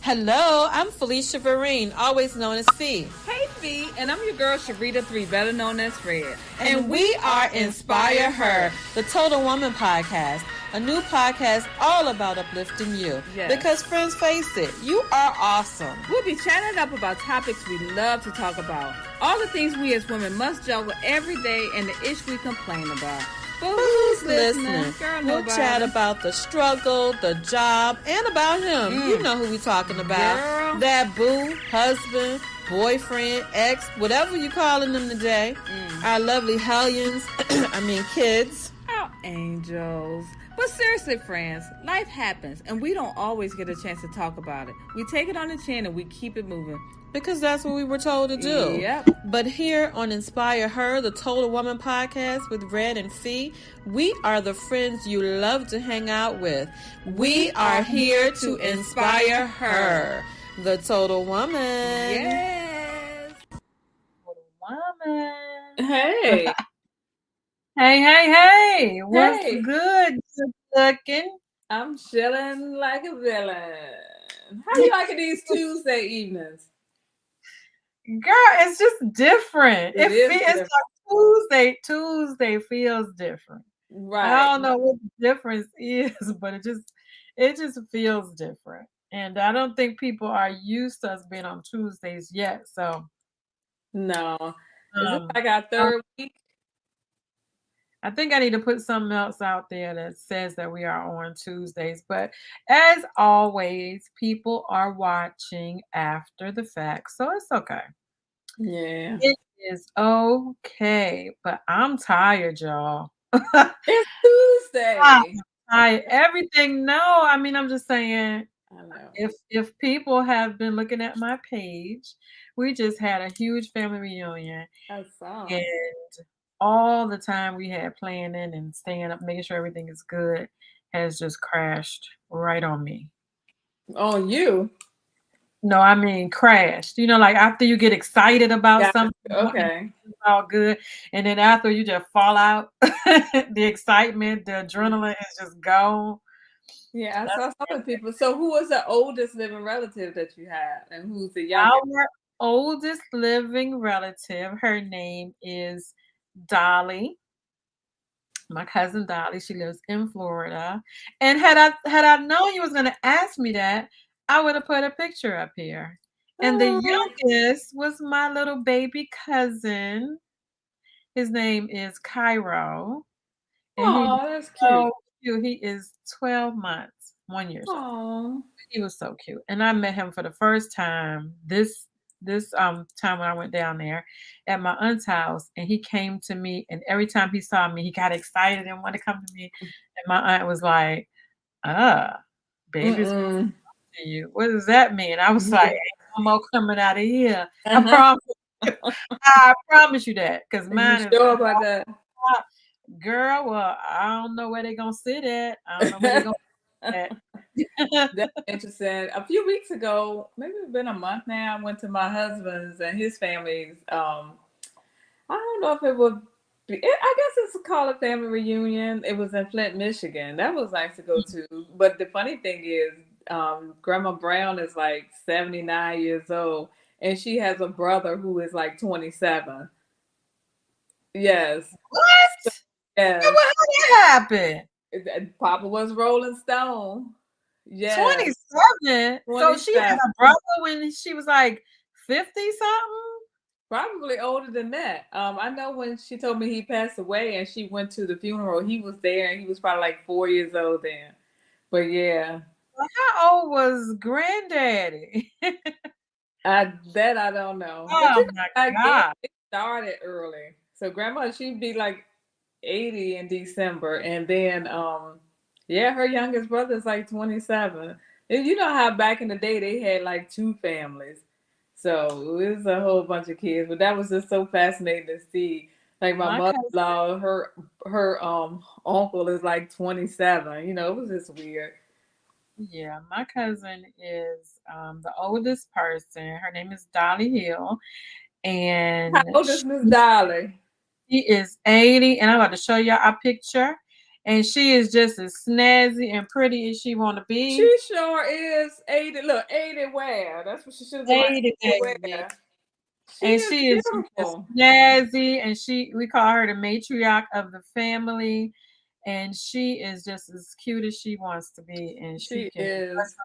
Hello, I'm Felicia Vereen, always known as Fee. Hey, Fee, and I'm your girl, Sharita 3, better known as Fred. And we are Inspire Her, the Total Woman podcast, a new podcast all about uplifting you. Yes. Because friends, face it, you are awesome. We'll be chatting up about topics we love to talk about. All the things we as women must juggle every day and the ish we complain about. But who's listening? Girl, we'll chat about the struggle, the job, and about him. You know who we talking about. Girl. That boo, husband, boyfriend, ex, whatever you calling them today. Our lovely hellions, kids. Our angels. But seriously, friends, life happens, and we don't always get a chance to talk about it. We take it on the chin and we keep it moving. Because that's what we were told to do. Yep. But here on Inspire Her, the Total Woman podcast with Red and Fee, we are the friends you love to hang out with. We are here to inspire her, the Total Woman. Yes. Total Woman. Hey. Hey. What's Hey. good? Good looking. I'm chilling like a villain. How you liking these Tuesday evenings? Girl, it's just different. It is It's different. like Tuesday feels different. Right. I don't know what the difference is, but it just feels different. And I don't think people are used to us being on Tuesdays yet. So No. Is it like our third week? I think I need to put something else out there that says that we are on Tuesdays. But as always, people are watching after the fact. So it's okay. Yeah. It is okay. But I'm tired, y'all. It's Tuesday. Everything. No, I'm just saying. I know. If people have been looking at my page, we just had a huge family reunion. I saw. And all the time we had planning and staying up, making sure everything is good, has just crashed right on me. On you? No, crashed. Like after you get excited about something, Okay. it's all good, and then after you just fall out, the excitement, the adrenaline is just gone. Yeah, I saw some of the people. So who was the oldest living relative that you had, and who's the youngest? Our oldest living relative, her name is Dolly. My cousin Dolly, she lives in Florida. And had I known you was gonna ask me that, I would have put a picture up here. And the youngest was my little baby cousin. His name is Cairo. And That's cute. so cute. He is 12 months, 1 year. Oh. He was so cute. And I met him for the first time this time when I went down there at my aunt's house, and he came to me, and every time he saw me, he got excited and wanted to come to me. And my aunt was like, baby's to you. What does that mean? I was like, ain't no more coming out of here. I promise you that. Because mine is sure about that. Girl, well, I don't know where they're gonna sit at. I don't know where they're gonna That's interesting. A few weeks ago, maybe it's been a month now, I went to my husband's and his family's. I don't know if it would be, I guess it's called a family reunion. It was in Flint, Michigan. That was nice to go to. But the funny thing is, Grandma Brown is like 79 years old, and she has a brother who is like 27. Yes. What? Yes. How did that happen? Papa was Rolling Stone. Yeah. 27. So she had a brother when she was like 50 something? Probably older than that. I know when she told me he passed away and she went to the funeral, he was there and he was probably like 4 years old then. But yeah. Well, how old was granddaddy? I don't know. Oh my God. It started early. So grandma, she'd be like 80 in December. And then her youngest brother's like 27. And you know how back in the day they had like 2 families. So it was a whole bunch of kids. But that was just so fascinating to see. Like my mother-in-law, her uncle is like 27. It was just weird. Yeah, my cousin is the oldest person. Her name is Dolly Hill. And how old is Miss Dolly? She is 80, and I'm about to show y'all a picture. and she is just as snazzy and pretty as she want to be. She sure is 80. Look, 80 where? That's what she should have been like. 80, 80 baby. where? She And is she is just beautiful. snazzy, and we call her the matriarch of the family, and she is just as cute as she wants to be, and She is.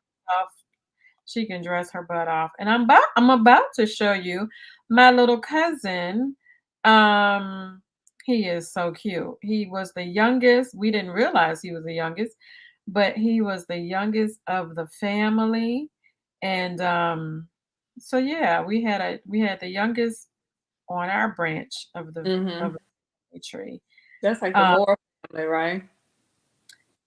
she can dress her butt off. And I'm about to show you my little cousin. Um, he is so cute. He was the youngest. We didn't realize he was the youngest, but he was the youngest of the family. And so yeah, we had the youngest on our branch of Hmm. the family tree. That's like the Um, Moore family, right?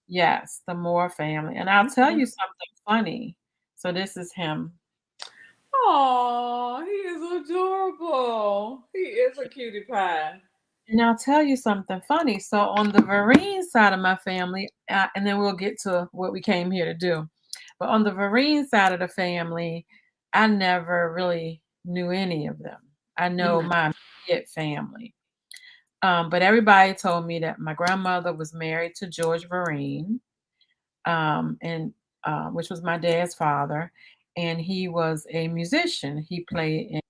yes, the Moore family. And I'll tell Mhm. you something funny. So this is him. Oh, he is adorable. He is a cutie pie. And I'll tell you something funny. So on the Vereen side of my family, and then we'll get to what we came here to do. But on the Vereen side of the family, I never really knew any of them. I know Hmm. my immediate family. But everybody told me that my grandmother was married to George Vereen, and which was my dad's father, and he was a musician. He played in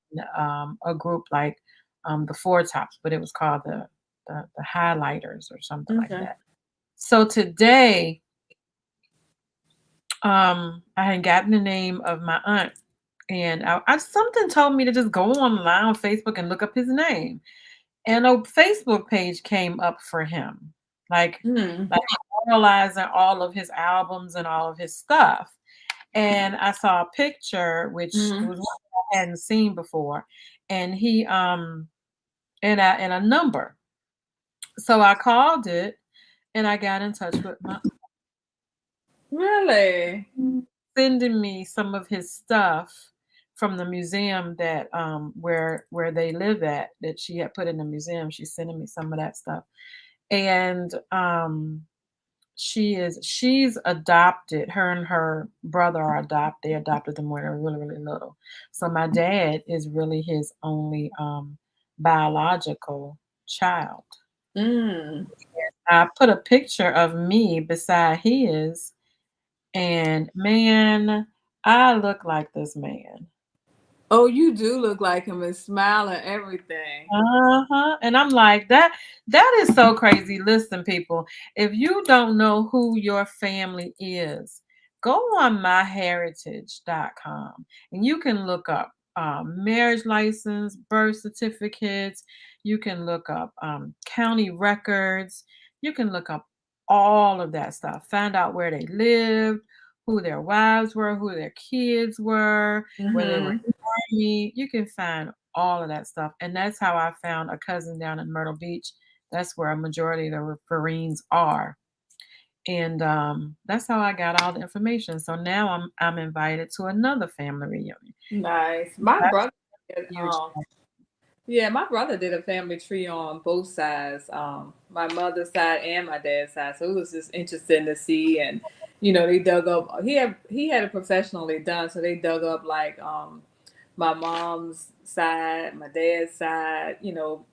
a group like the Four Tops, but it was called the Highlighters or something like Okay. that. So today, I had gotten the name of my aunt, and something told me to just go online on Facebook and look up his name, and a Facebook page came up for him, like Hmm. like analyzing all of his albums and all of his stuff. And I saw a picture, which it Hmm. was one I hadn't seen before, and he and a number. So I called it, and I got in touch with my Really? sending me some of his stuff from the museum that where they live at, that she had put in the museum. She's sending me some of that stuff. And she's adopted. Her and her brother are adopted. They adopted them when they were really, really little. So my dad is really his only biological child. Mm. I put a picture of me beside his, and man, I look like this man. Oh, you do look like him and smile and everything. Uh-huh, and I'm like, that is so crazy. Listen, people, if you don't know who your family is, go on myheritage.com and you can look up marriage license, birth certificates, you can look up county records, you can look up all of that stuff, find out where they lived, who their wives were, who their kids were, where they were Hmm. in the army. You can find all of that stuff. And that's how I found a cousin down in Myrtle Beach. That's where a majority of the Marines are. And that's how I got all the information. So now I'm invited to another family reunion. Nice. My That's brother did, huge. yeah, my brother did a family tree on both sides, my mother's side and my dad's side. So it was just interesting to see. And they dug up. He had it professionally done, so they dug up like my mom's side, my dad's side.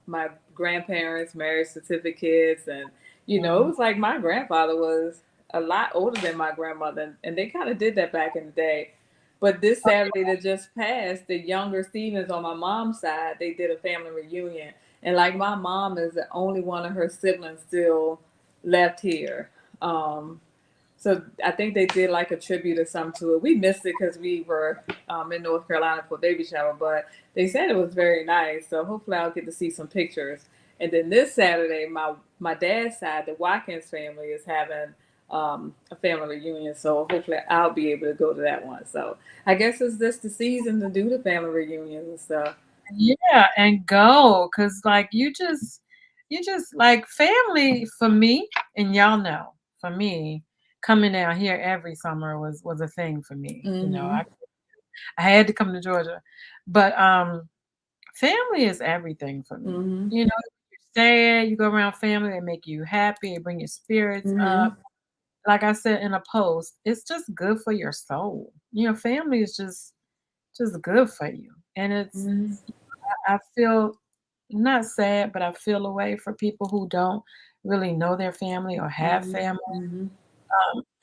My grandparents' marriage certificates, and it Mhm. was like my grandfather was a lot older than my grandmother, and they kind of did that back in the day. But this Saturday that just passed, the younger Stevens on my mom's side, they did a family reunion. And like my mom is the only one of her siblings still left here. Um, so I think they did like a tribute or something to it. We missed it because we were in North Carolina for a baby shower, but they said it was very nice. So hopefully I'll get to see some pictures. And then this Saturday, my dad's side, the Watkins family, is having a family reunion. So hopefully I'll be able to go to that one. So I guess it's just the season to do the family reunions and stuff. Yeah, and go, cause like you just like family for me, and y'all know for me coming down here every summer was a thing for me. Mm-hmm. I had to come to Georgia, but family is everything for me. Mm-hmm. You're sad, you go around family, they make you happy, they bring your spirits Mm-hmm. up. Like I said in a post, it's just good for your soul. Family is just good for you, and it's Mm-hmm. I feel. not sad, but I feel away for people who don't really know their family or have Mhm, family,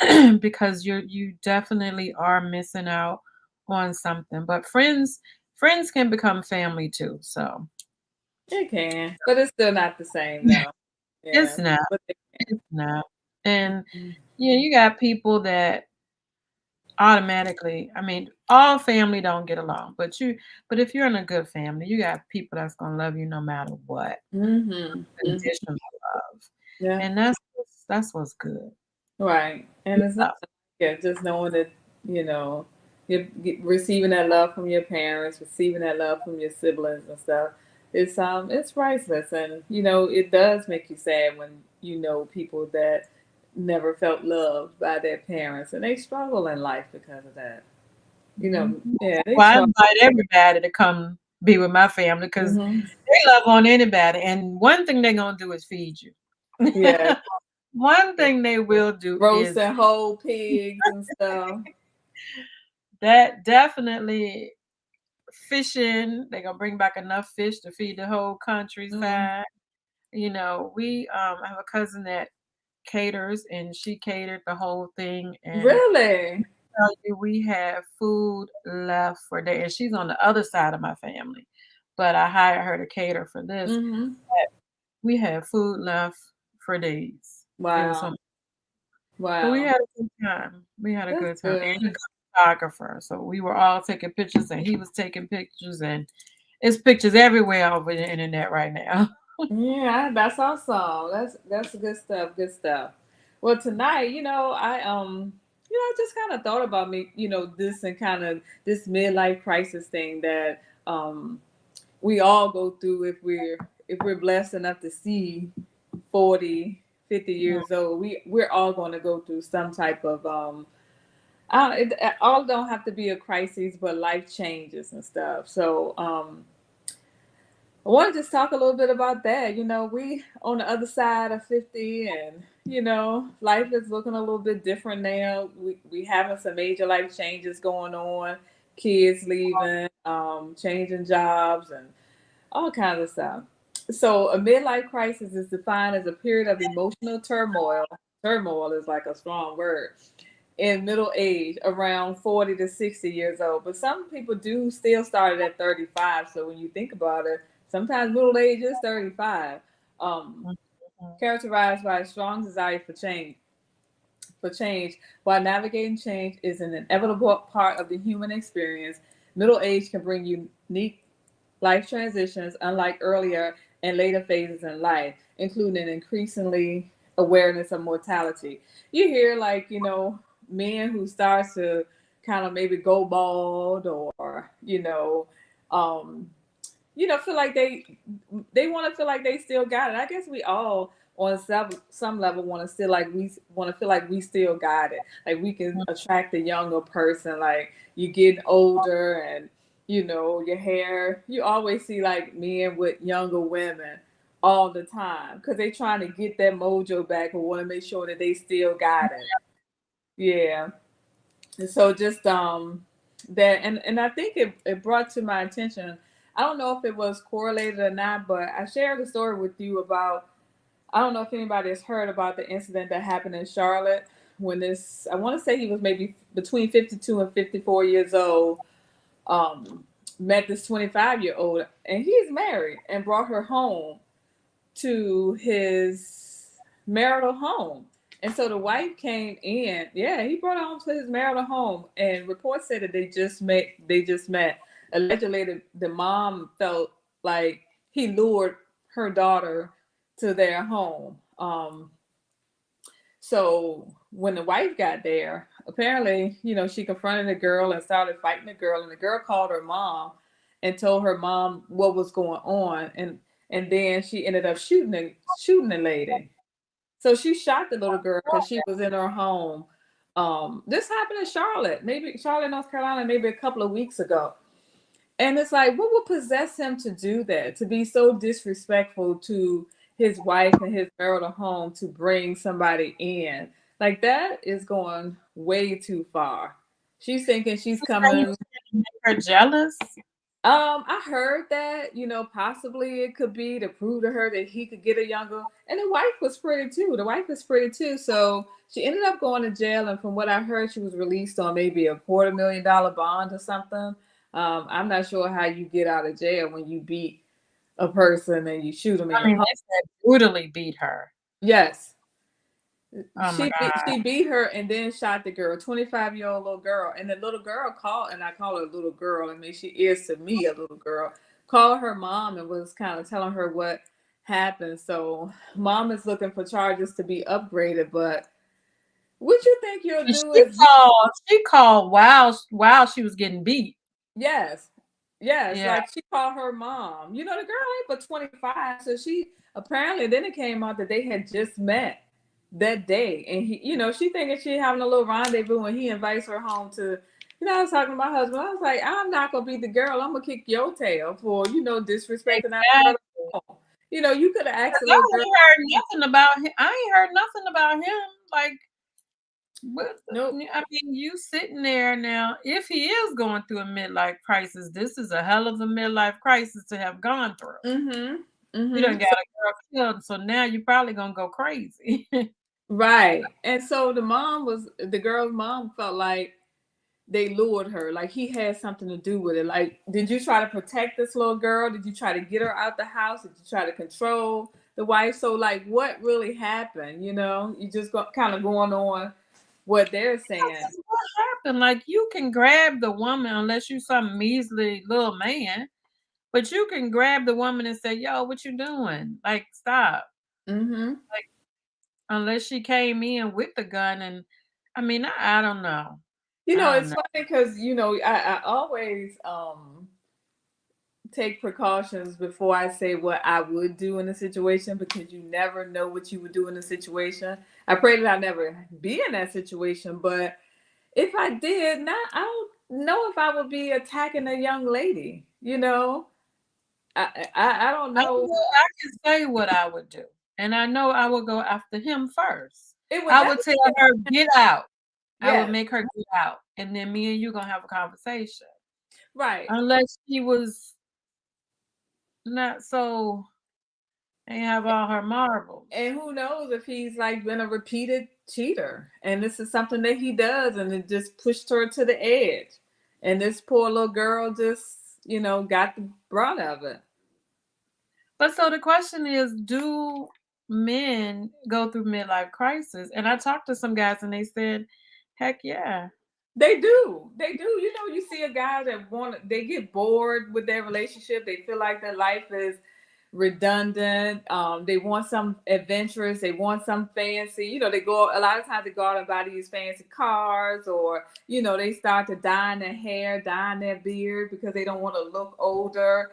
mhm. because you definitely are missing out on something. But friends can become family too. So It can, but it's still not the same though. it's Yeah, not. but they It's not. And can. yeah, you got people that automatically, I mean, all family don't get along, but if you're in a good family, you got people that's gonna love you no matter what. Mhm, mhm. Conditional love. Yeah. And that's what's good. Right. And it's not Yeah. yeah, just knowing that, you know, you're receiving that love from your parents, receiving that love from your siblings and stuff. It's priceless, and it does make you sad when you know people that never felt loved by their parents and they struggle in life because of that. Mhm. Yeah, they Well, I struggle. invite everybody to come be with my family because Hmm. they love on anybody, and one thing they're gonna do is feed you. Yeah. One thing they will do is Roasting whole pigs and stuff. that definitely fishing. They're gonna bring back enough fish to feed the whole Mm. countryside. We I have a cousin that caters, and she catered the whole thing, and Really? tell you we have food left for days, and she's on the other side of my family, but I hired her to cater for this. Hmm. We had food left for days. It was Wow. so, but we Wow. had a good time. We had a That's good time, good. and a good photographer, so we were all taking pictures, and he was taking pictures, and it's pictures everywhere over the internet right now. Yeah, that's awesome. That's good stuff. Good stuff. Well, tonight, I just kind of thought about me, this and kind of this midlife crisis thing that we all go through if we're blessed enough to see 40, 50 Mm, years old. We're all going to go through some type of it all don't have to be a crisis, but life changes and stuff. So, I want to just talk a little bit about that. We on the other side of 50, and life is looking a little bit different now. We having some major life changes going on, kids leaving, changing jobs, and all kinds of stuff. So a midlife crisis is defined as a period of emotional turmoil. Turmoil is like a strong word in middle age, around 40 to 60 years old. But some people do still start at 35. So when you think about it, sometimes middle age is 35. Um, mm, mm. Characterized by a strong desire for change. While navigating change is an inevitable part of the human experience, middle age can bring unique life transitions, unlike earlier and later phases in life, including increasingly awareness of mortality. You hear men who start to kind of maybe go bald, or um, feel like they want to feel like they still got it. I guess we all on some level want to still like we want to feel like we still got it. Like we can attract a younger person. Like you getting older, and your hair. You always see like men with younger women all the time because they trying to get that mojo back and want to make sure that they still got it. Yeah. And so just that and I think it brought to my attention. I don't know if it was correlated or not, but I shared a story with you about, I don't know if anybody has heard about the incident that happened in Charlotte when this, I want to say he was maybe between 52 and 54 years old, um, met this 25-year-old, and he's married, and brought her home to his marital home. And so the wife came in. Yeah, he brought her home to his marital home. And reports said that they just met. Allegedly the mom felt like he lured her daughter to their home. So when the wife got there, apparently, she confronted the girl and started fighting the girl, and the girl called her mom and told her mom what was going on, and then she ended up shooting the lady. So she shot the little girl because she was in her home. This happened in Charlotte, North Carolina, maybe a couple of weeks ago. And it's like, what would possess him to do that? To be so disrespectful to his wife and his marital home, to bring somebody in. Like, that is going way too far. She's thinking she's You say he coming. was trying to make her jealous? I heard that, possibly it could be to prove to her that he could get a younger. And the wife was pretty too. The wife was pretty too. So she ended up going to jail. And from what I heard, she was released on maybe a $250,000 bond or something. I'm not sure how you get out of jail when you beat a person and you shoot them in I your mean, home. they said brutally beat her. Yes. Oh my God. She beat her and then shot the girl, 25-year-old little girl. And the little girl called, and I call her a little girl. I mean, she is to me a little girl. Called her mom and was kind of telling her what happened. So mom is looking for charges to be upgraded. But what you think you'll And do is, she called while she was getting beat. yes, yes, Yeah. like she called her mom. The girl ain't but 25, so she apparently then it came out that they had just met that day, and she thinking she having a little rendezvous, and he invites her home to. I was talking to my husband. I was like, I'm not gonna be the girl. I'm gonna kick your tail for disrespecting our girl. Exactly. You could have asked 'Cause the I little girl. ain't heard nothing about him. I ain't heard nothing about him. Like, what Nope. I mean, you sitting there now. If he is going through a midlife crisis, this is a hell of a midlife crisis to have gone through. Mm-hmm. You done Mm-hmm. got a girl killed, so now you probably gonna go crazy. Right. And so the girl's mom felt like they lured her, like he had something to do with it. Like, did you try to protect this little girl? Did you try to get her out the house? Did you try to control the wife? So, like, what really happened? You just kind of going on what they're saying. Because what happened? Like, you can grab the woman unless you some measly little man, but you can grab the woman and say, "Yo, what you doing? Like, stop." Mm-hmm. Like, unless she came in with the gun, and I mean, I don't know. I don't It's know. funny because I always take precautions before I say what I would do in a situation, because you never know what you would do in a situation. I pray that I never be in that situation, but if I did, not I don't know if I would be attacking a young lady. I don't know. I can say what I would do, and I know I would go after him first. It would I would tell definitely. her, "Get out." I would Yes, make her get out, and then me and you gonna have a conversation. right. Unless she was not so ain't have all her marbles. And who knows if he's like been a repeated cheater, and this is something that he does, and it just pushed her to the edge, and this poor little girl just got the brunt of it. But so the question is, do men go through midlife crisis? And I talked to some guys and they said, heck yeah. They do. They do. You see a guy that they get bored with their relationship. They feel like their life is redundant. They want some adventurous. They want some fancy. They go a lot of times they go out and buy these fancy cars, or they start to dye their hair, dye their beard because they don't want to look older.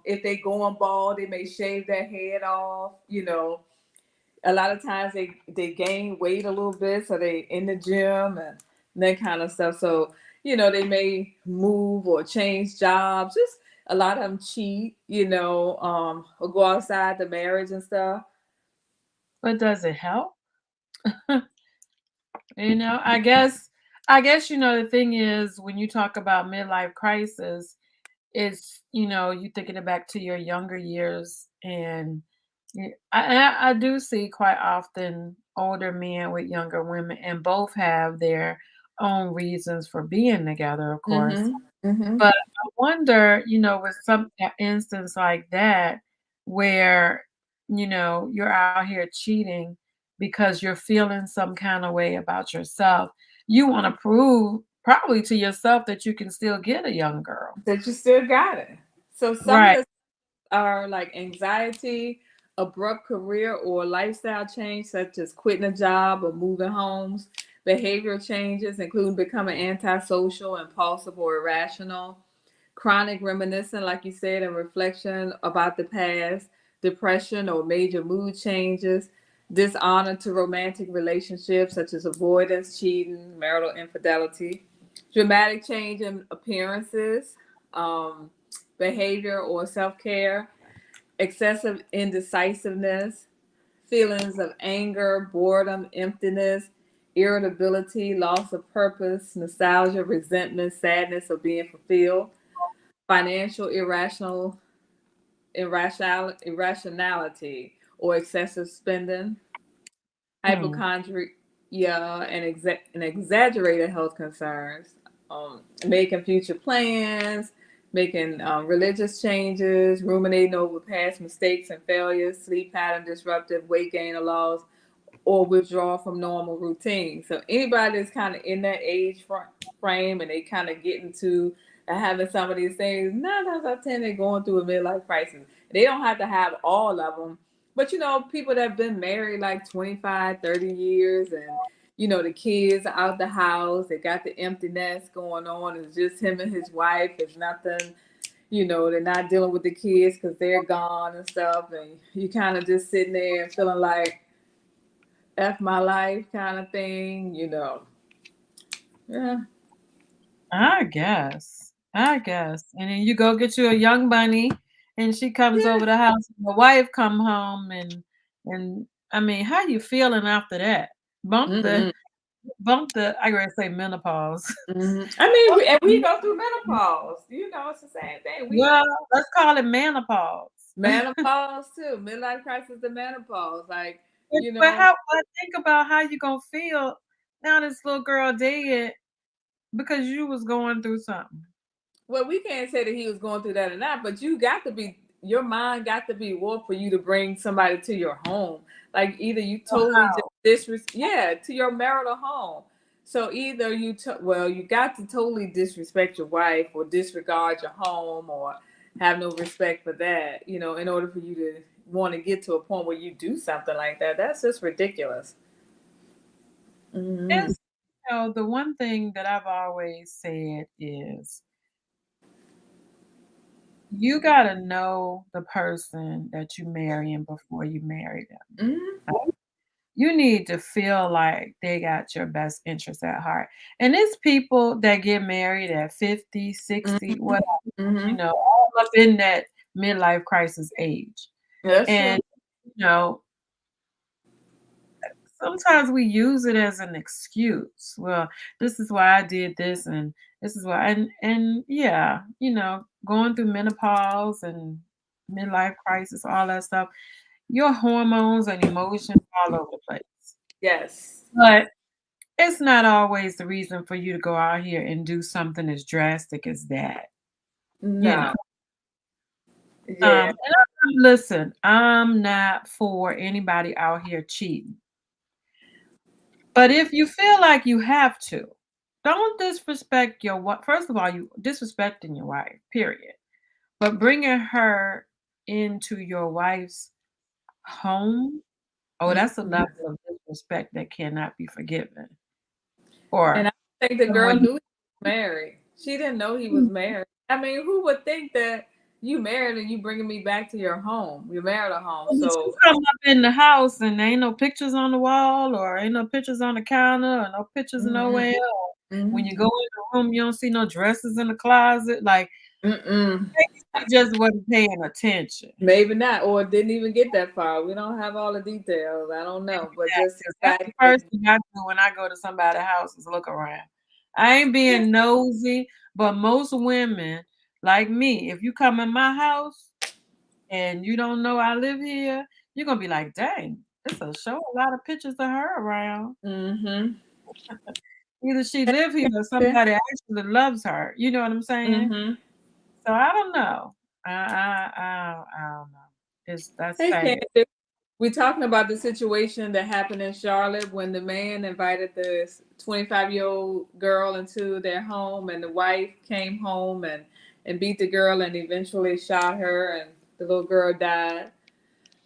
If they go on bald, they may shave their head off. A lot of times they gain weight a little bit, so they in the gym and that kind of stuff. So they may move or change jobs. Just a lot of them cheat, or go outside the marriage and stuff. But does it help? I guess the thing is when you talk about midlife crisis, it's you thinking it back to your younger years, and I do see quite often older men with younger women, and both have their own reasons for being together, of course. Mm-hmm. Mm-hmm. But I wonder, with some instance like that, where you're out here cheating because you're feeling some kind of way about yourself. You want to prove probably to yourself that you can still get a young girl. That you still got it. So some of Right. the are like anxiety, abrupt career or lifestyle change, such as quitting a job or moving homes, behavioral changes, including becoming antisocial, impulsive, or irrational, chronic reminiscing, like you said, and reflection about the past, depression or major mood changes, dishonor to romantic relationships, such as avoidance, cheating, marital infidelity, dramatic change in appearances, um, behavior or self care, excessive indecisiveness, feelings of anger, boredom, emptiness, irritability, loss of purpose, nostalgia, resentment, sadness of being fulfilled, financial irrationality or excessive spending, Hmm. hypochondria, and exaggerated health concerns, making future plans, making religious changes, ruminating over past mistakes and failures, sleep pattern disruptive, weight gain or loss, or withdraw from normal routine. So anybody that's kind of in that frame and they kind of get into having some of these things, 9 times out of 10 they're going through a midlife crisis. They don't have to have all of them, but people that have been married like 25, 30 years, and the kids are out the house, they got the empty nest going on, it's just him and his wife, it's nothing, they're not dealing with the kids because they're gone and stuff, and you kind of just sitting there and feeling like F my life kind of thing. Yeah. I guess. And then you go get you a young bunny, and she comes over the house, and the wife come home, and I mean, how you feeling after that? Bump the Mm-mm. bump the I gotta say menopause. I mean, Bump we the go through menopause. It's the same thing. Well, let's call it menopause. Menopause too. Midlife crisis to menopause. Like, But think about how you gonna feel now this little girl dead because you was going through something. well, we can't say that he was going through that or not, but your mind got to be warped for you to bring somebody to your home. Like either you totally just to your marital home. So either you got to totally disrespect your wife or disregard your home or have no respect for that, in order for you to want to get to a point where you do something like that. That's just ridiculous. Mm-hmm. It's the one thing that I've always said is you gotta know the person that you marrying before you marry them. Mm-hmm. You need to feel like they got your best interest at heart. And it's people that get married at 50, 60, Mm-hmm. whatever, Mm-hmm. all up in that midlife crisis age. That's true. And, you know, sometimes we use it as an excuse. Well, this is why I did this and this is why and yeah, going through menopause and midlife crisis, all that stuff, your hormones and emotions all over the place. Yes. But it's not always the reason for you to go out here and do something as drastic as that, you know. No. Yeah. Listen, I'm not for anybody out here cheating. But if you feel like you have to, don't disrespect your wife. First of all, you disrespecting your wife, period. But bringing her into your wife's home, oh, that's a Mhm. level of disrespect that cannot be forgiven. And Or I think the girl someone knew he was married. She didn't know he was married. I mean, who would think that you married and you bringing me back to your home, your marital home? But you So, come up in the house and there ain't no pictures on the wall or ain't no pictures on the counter or no pictures mm-mm, nowhere. Or when mm-mm, you go in the room, you don't see no dresses in the closet. Like mm-mm. maybe she just wasn't paying attention. Maybe not, or didn't even get that far. We don't have all the details. I don't know, but just Because the that's fact the that first thing I do when I go to somebody's house is look around. I ain't yeah, being nosy, but most women like me, if you come in my house and you don't know I live here, you're gonna be like, dang, it's a show a lot of pictures of her around. mm-hmm, Either she live here or somebody actually loves her. You know what I'm saying? mm-hmm. So I don't know. I don't know. That's Hey, sad. Candace. We're talking about the situation that happened in Charlotte when the man invited this 25-year-old girl into their home, and the wife came home and beat the girl and eventually shot her, and the little girl died.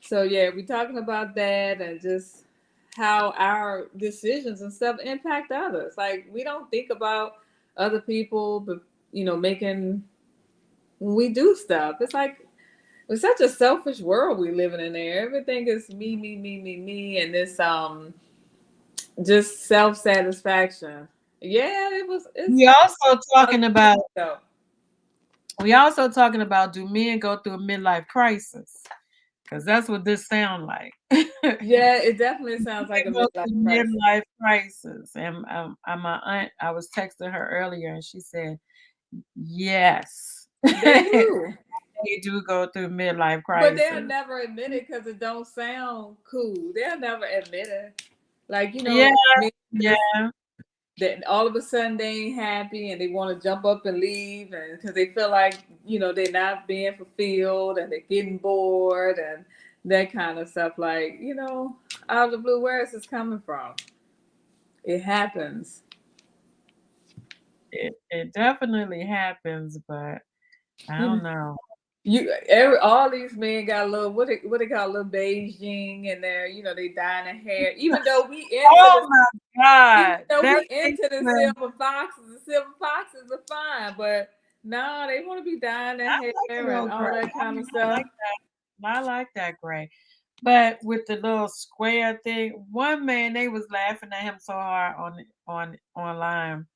So yeah, we're talking about that and just how our decisions and stuff impact others. Like we don't think about other people, but making when we do stuff. It's like it's such a selfish world we living in there. Everything is me, me, me, me, me, and this just self satisfaction. Yeah, it's We also a talking about though. we also talking about do men go through a midlife crisis? Because that's what this sound like. Yeah, it definitely sounds like a Go midlife through crisis. midlife crisis. And my aunt, I was texting her earlier, and she said, "Yes." They do. They do go through midlife But they'll crisis. never admit it because it don't sound cool. They'll never admit it. Like, Yeah, men just yeah. that all of a sudden they ain't happy and they want to jump up and leave, and because they feel like they're not being fulfilled and they're getting bored and that kind of stuff. Like, out of the blue, where is this coming from? It happens. It definitely happens, but I You know, don't know. all these men got a little what they call a little Beijing in there. They dyeing their hair. Oh my Even God. though That we makes into me the silver foxes are fine, but no, they want to be dyeing their I like a hair and little all gray. that I kind mean, of stuff. I like that gray. But with the little square thing, one man they was laughing at him so hard on online.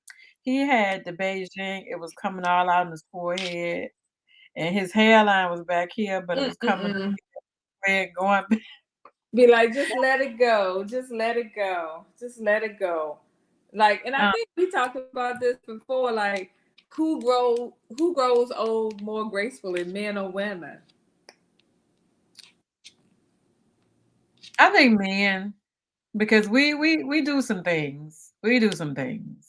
He had the Beijing, it was coming all out on his forehead, and his hairline was back here, but it was coming Mm-mm. red going back. Be like, just let it go, just let it go, just let it go. Like, and I Um, think we talked about this before. Like, who grows old more gracefully, men or women? I think men, because we do some things. We do some things.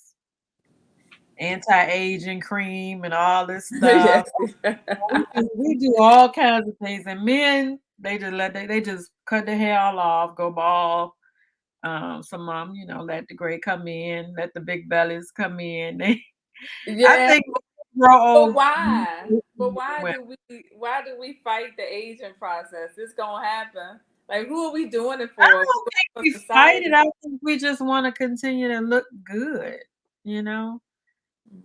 Anti-aging cream and all this stuff. Yes. We do all kinds of things, and men they just cut their hair all off, go bald. Some let the gray come in, let the big bellies come in. I Yeah. think grow But old. why? But why do we fight the aging process? It's gonna happen. Like, who are we doing it I for? don't think For we fight it. society. I think we just want to continue to look good. You know.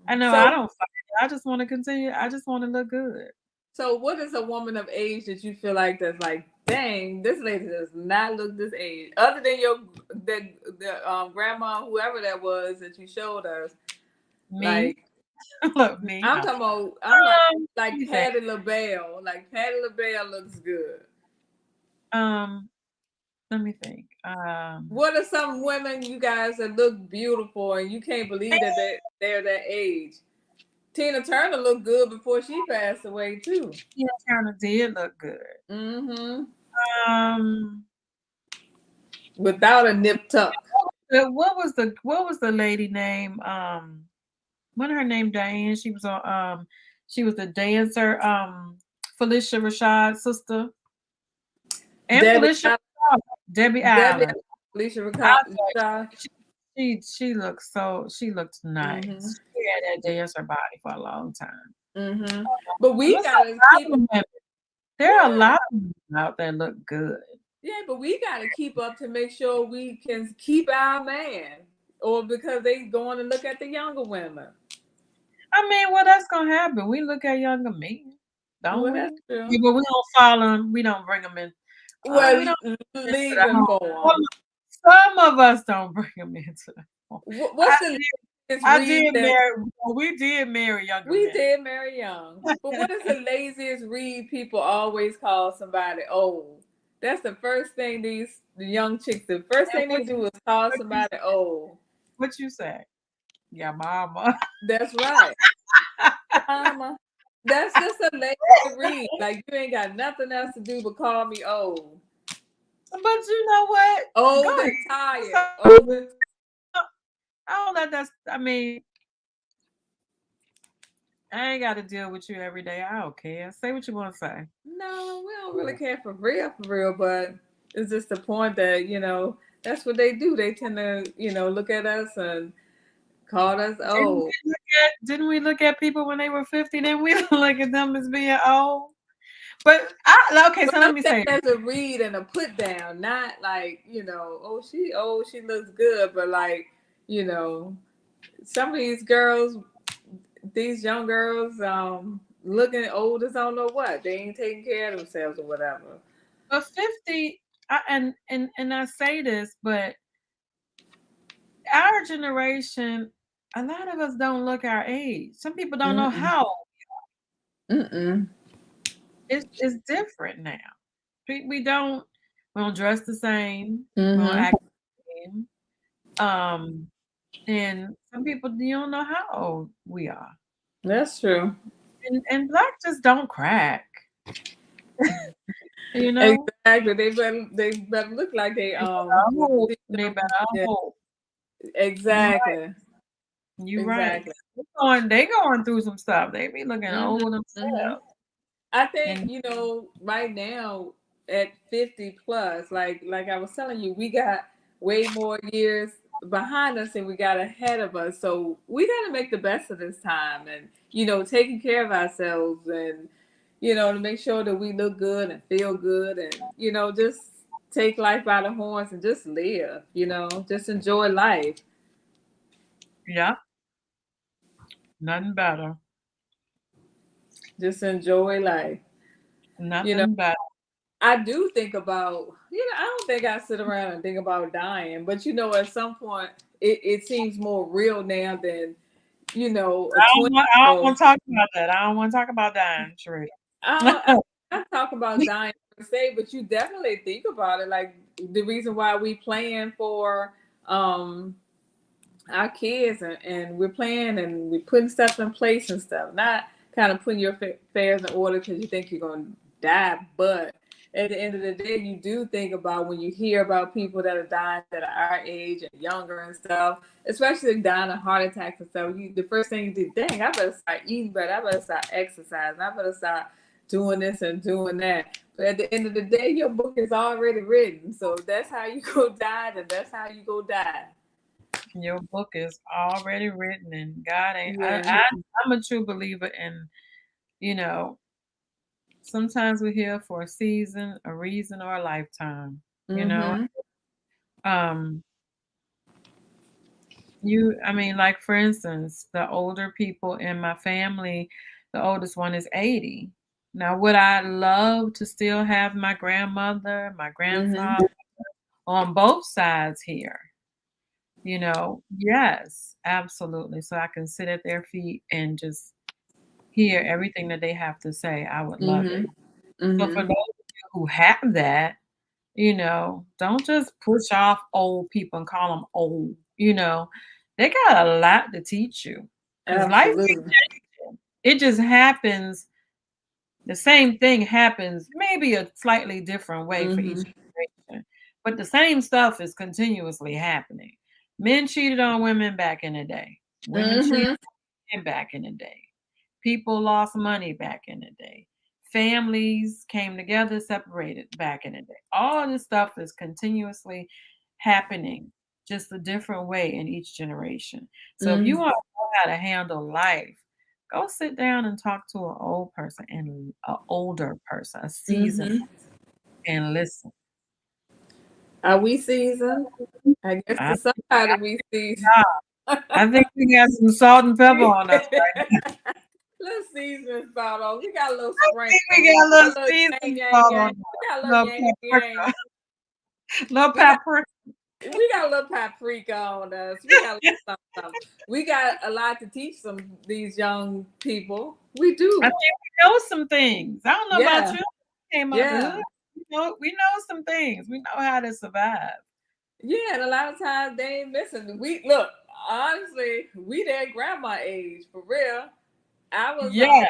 I know I So, don't fight it. I just want to continue. I just want to look good. so what is a woman of age that you feel like that's like, dang, this lady does not look this age, other than the grandma, whoever that was that you showed us. Me, Like, look me. I'm talking about, I'm Let like me think. Patty LaBelle. Like, Patty LaBelle looks good. Um, Let me think. What are some women you guys that look beautiful and you can't believe that they're that age? Tina Turner looked good before she passed away too. Tina Turner did look good. Mm-hmm. Um, Without a nip tuck. what was the lady name? What her name? Diane. She was the dancer. Felicia Rashad's sister, and Debbie Felicia Rashad, Debbie Debbie Allen. Alicia I thought Rashad. she looked Mm-hmm. nice. She had that dancer body for a long time. Mm-hmm. But we There's gotta a keep lot of women. There are a yeah, lot of women out there look good. yeah, but we gotta keep up to make sure we can keep our man. Or because they going to look at the younger women. I mean, well, that's gonna happen. We look at younger men, don't Well, that's we? true. Yeah, but we don't follow them. We don't bring them in. We Well, don't into leave the him home. for Some, them. some of us don't bring them into the home. What's I the latest I read did that marry. Well, we did marry younger we men. did marry young? But what is the laziest read people always call somebody old? That's the first thing the young chicks, the first And thing they do is call what you somebody old. what you say? Yeah, mama. That's right. Mama. That's just a lazy read. Like, you ain't got nothing else to do but call me old. But you know what? Go Old ahead. and tired. So, Old and I don't let that. I mean, I ain't got to deal with you every day. I don't care. Say what you want to say. No, we don't really care for real, but it's just the point that, that's what they do. They tend to, look at us and call us Didn't old. we look didn't we look at people when they were 50? Then we look at them as being old. But okay, But so let I'm me saying say as a read and a put down, not like, oh, she old, she looks good, but like, you know, some of these girls, these young girls, looking old as I don't know what. They ain't taking care of themselves or whatever. but 50 and I say this, but our generation, a lot of us don't look our age. Some people don't know Mm-mm. how. Mm-mm. It's different now. We don't dress the same. We don't Mm-hmm. act the same. And some people you don't know how old we are. That's true. And black just don't crack, you know? Exactly. They better look like they They better hope. see They them. better Yeah, hope. You right. exactly. You right. Exactly. They going through some stuff. They be looking Hmm. old Hmm. themselves. I think, And right now at 50 plus, like I was telling you, we got way more years behind us and we got ahead of us. So we got to make the best of this time and, taking care of ourselves and, to make sure that we look good and feel good and, just take life by the horns and just live, just enjoy life. yeah, nothing better. Just enjoy life. You know, Nothing better. I do think about, I don't think I sit around and think about dying, but at some point it seems more real now than, a 20 I year don't old. want to talk about that. I don't want to talk about dying, Sharita. I'm not talking about dying per se, but you definitely think about it. Like the reason why we plan for um our kids and we're playing and we're putting stuff in place and stuff, not kind of putting your affairs in order because you think you're going to die. But at the end of the day, you do think about when you hear about people that are dying that are our age and younger and stuff, especially dying of heart attacks and stuff. The first thing you do, dang, I better start eating better. I better start exercising. I better start doing this and doing that. But at the end of the day, your book is already written. So if that's how you go die, then that's how you go die. Your book is already written, and God ain't. Yeah. I'm a true believer in, you know, sometimes we're here for a season, a reason, or a lifetime. You know, Mm-hmm. um, I mean, like for instance, the older people in my family, the oldest one is 80. Now, would I love to still have my grandmother, my Mm-hmm. grandfather on both sides here? Yes, absolutely. So I can sit at their feet and just hear everything that they have to say. I would love it. Mm-hmm. So for Mm-hmm. those of you who have that, don't just push off old people and call them old. They got a lot to teach you because life ain't Absolutely. changing. It just happens. The same thing happens, maybe a slightly different way for each Mm-hmm. generation, but the same stuff is continuously happening. Men cheated on women back in the day. Women cheated Mm-hmm. on men back in the day. People lost money back in the day. Families came together, separated back in the day. All this stuff is continuously happening, just a different way in each generation. So if you Mm-hmm. want to know how to handle life, go sit down and talk to an old person and an older person, a seasoned, Mm-hmm. and listen. Are we seasoned? I guess I to think we somebody got, we seasoned. yeah, I think we got some salt and pepper on us. Little seasoning salt on. We got a little I sprinkle. think we got a A little little yang seasoned yang salt yang. on us. We got a little Little yang yang. paprika. Little We got paprika. we got a little paprika on us. We got a little something, something. We got a lot to teach these young people. We I do. think we know some things. I don't know about Yeah. you. Came out the hood. Yeah. We know some things. We know how to survive. Yeah, and a lot of times they ain't missing. We look, honestly, we their grandma age for real. I was Yes.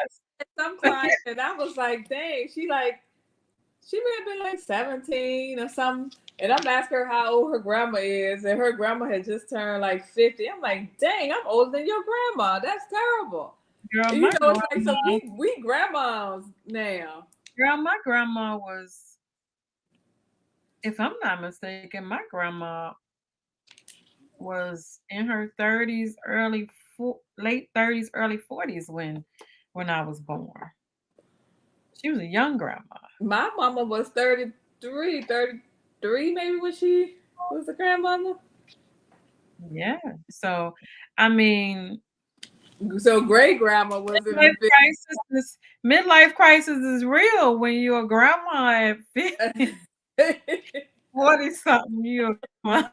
some client and I was like, dang, she may have been like 17 or something. And I'm asking her how old her grandma is, and her grandma had just turned like 50. I'm like, dang, I'm older than your grandma. That's terrible. Girl, my It's like so grandma, we grandmas now. girl, my grandma was, if I'm not mistaken, my grandma was in her 30s, late 30s, early 40s when I was born. She was a young grandma. My mama was 33 maybe when she was a grandmother. Yeah. So, I mean, So great grandma was in midlife her 50s. crisis is midlife crisis is real when you're a grandma at 50, 40 something. You're a grandma.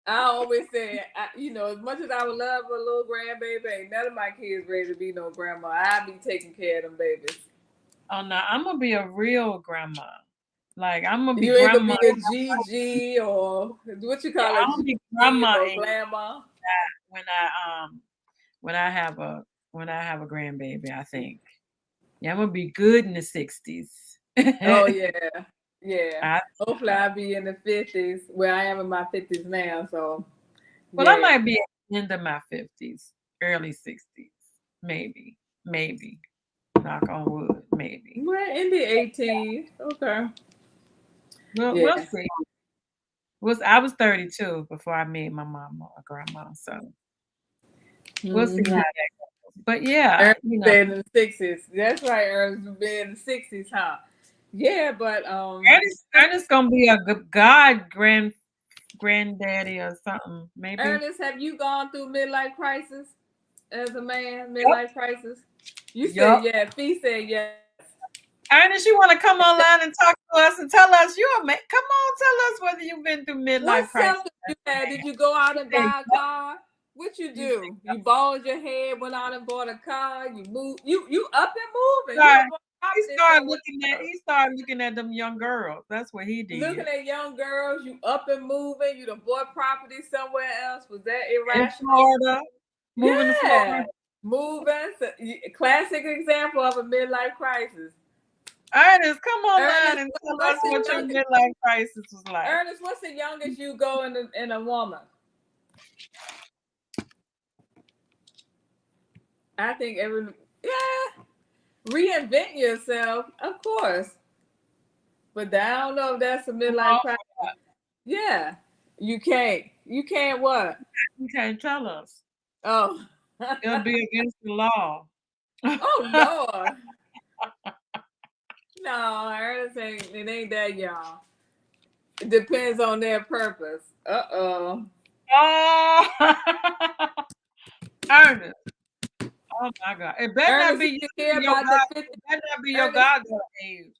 I always say, as much as I would love a little grandbaby, ain't none of my kids ready to be no grandma. I be taking care of them babies. Oh no, I'm gonna be a real grandma. Like I'm gonna be You ain't gonna grandma. be a GG or what you Yeah, call it, I'm gonna be GG grandma or age grandma. when I when I have a when I have a grandbaby, I think. Yeah, I'm gonna be good in the 60s. Oh yeah, yeah. I, Hopefully I'll be in the 50s where I am in my 50s now. So well, I yeah. might be at the end of my 50s, early 60s. Maybe. Maybe. Knock on wood, maybe. We're in the 18s. Okay. We'll Yeah. see. I was 32 before I made my mama a grandma, so we'll see how Hmm. that goes. But yeah, Ernest said in the 60s. That's right, Ernest will be in the 60s, huh? Yeah, but Ernest gonna be a god granddaddy or something, maybe. Ernest, have you gone through midlife crisis as a man? Yep. Midlife crisis? You said Yep. yes. Fee said yes. Ernest, you want to come online and talk to us and tell us you're a man? Come on, tell us whether you've been through midlife What's crisis something as you a had? Did man. you go out and Say buy a yep. car? What you You say do? You bald your head, went out and bought a car. You move. You up and moving. You start, done bought he property started somewhere looking at else. he started looking at them young girls. That's what he Looking did. at young girls. You up and moving. You done bought property somewhere else. Was that In irrational? Florida, moving to Yeah. Florida. Moving. So, classic example of a midlife crisis. Ernest, come online Ernest, and tell us what's the what your youngest? midlife crisis was like. Ernest, what's the youngest you go in a woman? I think yeah, reinvent yourself, of course. But I don't know if that's a midlife crisis. Yeah, you can't. You can't what? You can't tell us. Oh, It'll be against the law. oh Lord. No, Ernest ain't. It ain't that young. It depends on their purpose. Uh-oh. Oh, Ernest. Oh my God. It better not Ernest, be did you you hear your about the God. 50? It better not be your Ernest, goddaughter age.